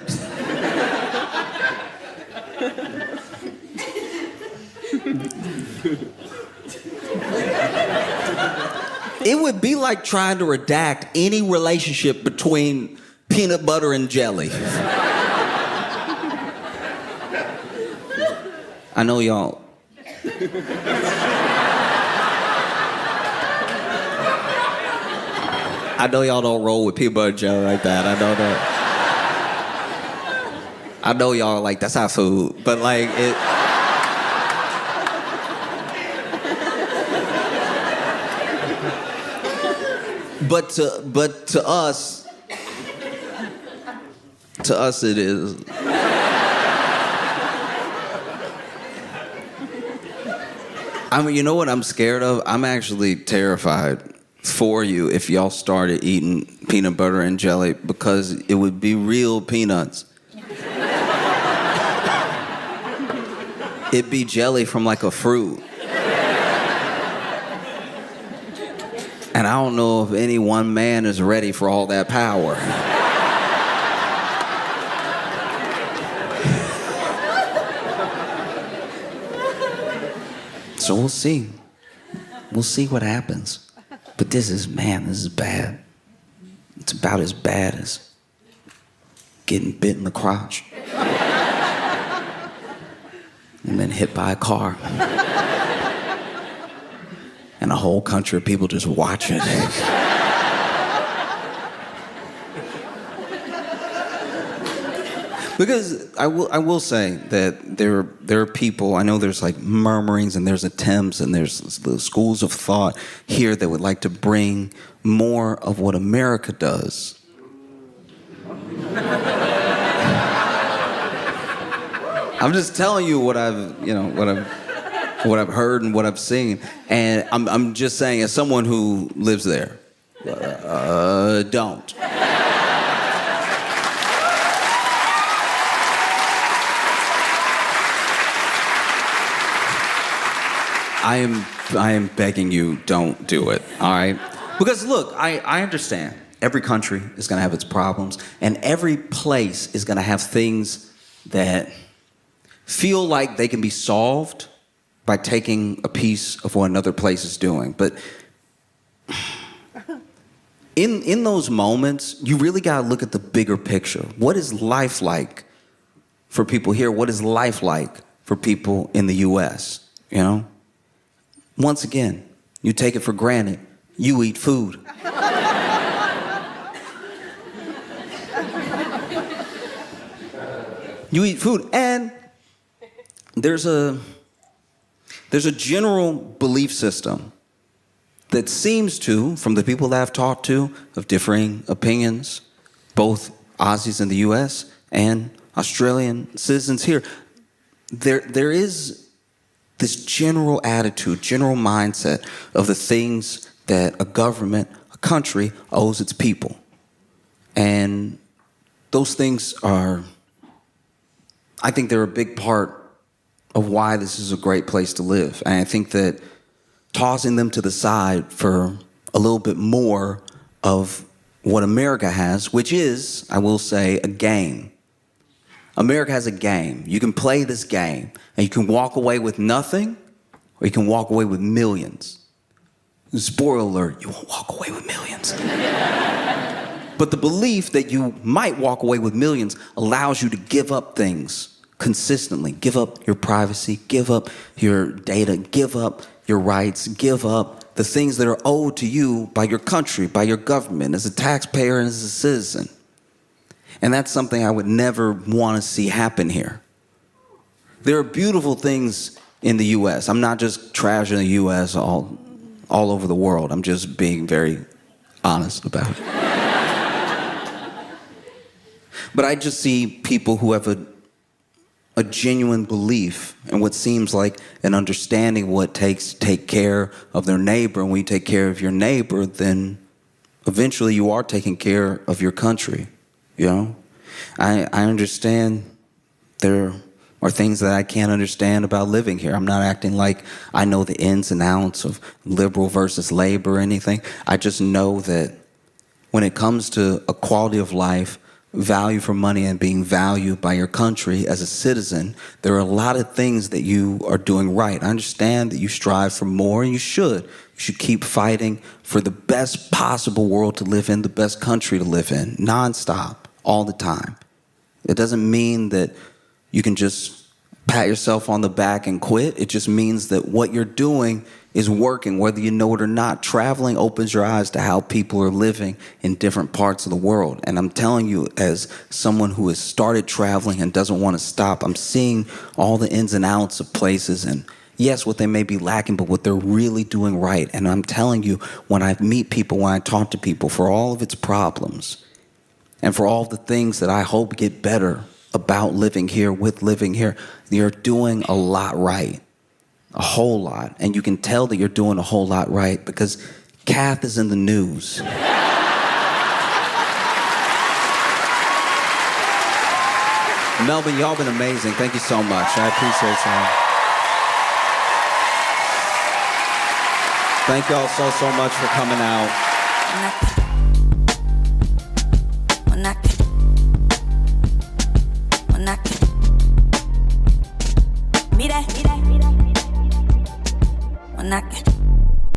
It would be like trying to redact any relationship between peanut butter and jelly. I know y'all. I know y'all don't roll with peanut butter and jelly like that. I know that. I know y'all like, that's our food. But like, it... But to us it is. I mean, you know what I'm scared of? I'm actually terrified for you if y'all started eating peanut butter and jelly, because it would be real peanuts. It'd be jelly from like a fruit. And I don't know if any one man is ready for all that power. So we'll see. We'll see what happens. But this is bad. It's about as bad as getting bit in the crotch. And then hit by a car. And a whole country of people just watching. Because I will say that there are people, I know there's like murmurings and there's attempts and there's the schools of thought here that would like to bring more of what America does. I'm just telling you what I've heard and what I've seen, and I'm just saying, as someone who lives there, don't. I am begging you, don't do it, all right? Because look, I understand. Every country is gonna have its problems, and every place is gonna have things that feel like they can be solved by taking a piece of what another place is doing. But in those moments, you really gotta look at the bigger picture. What is life like for people here? What is life like for people in the US, you know? Once again, you take it for granted You eat food. You eat food, and there's a general belief system that seems to, from the people that I've talked to of differing opinions, both Aussies in the US and Australian citizens here, there is this general attitude, general mindset of the things that a government, a country owes its people. And those things are, I think they're a big part of why this is a great place to live. And I think that tossing them to the side for a little bit more of what America has, which is, I will say, a game. America has a game. You can play this game, and you can walk away with nothing, or you can walk away with millions. Spoiler alert, you won't walk away with millions. But the belief that you might walk away with millions allows you to give up things consistently. Give up your privacy, give up your data, give up your rights, give up the things that are owed to you by your country, by your government, as a taxpayer and as a citizen. And that's something I would never want to see happen here. There are beautiful things in the U.S. I'm not just trashing the U.S. all over the world. I'm just being very honest about it. But I just see people who have a genuine belief in what seems like an understanding of what it takes to take care of their neighbor. And when you take care of your neighbor, then eventually you are taking care of your country, you know? I understand there are things that I can't understand about living here. I'm not acting like I know the ins and outs of liberal versus labor or anything. I just know that when it comes to a quality of life, value for money, and being valued by your country as a citizen, there are a lot of things that you are doing right. I understand that you strive for more, and you should. You should keep fighting for the best possible world to live in, the best country to live in, nonstop, all the time. It doesn't mean that you can just pat yourself on the back and quit. It just means that what you're doing is working, whether you know it or not. Traveling opens your eyes to how people are living in different parts of the world. And I'm telling you, as someone who has started traveling and doesn't want to stop, I'm seeing all the ins and outs of places, and yes, what they may be lacking, but what they're really doing right. And I'm telling you, when I meet people, when I talk to people, for all of its problems, and for all the things that I hope get better about living here, with living here, you're doing a lot right. A whole lot. And you can tell that you're doing a whole lot right because Kath is in the news. Melbourne, y'all been amazing. Thank you so much. I appreciate y'all. Thank y'all so much for coming out. Mira,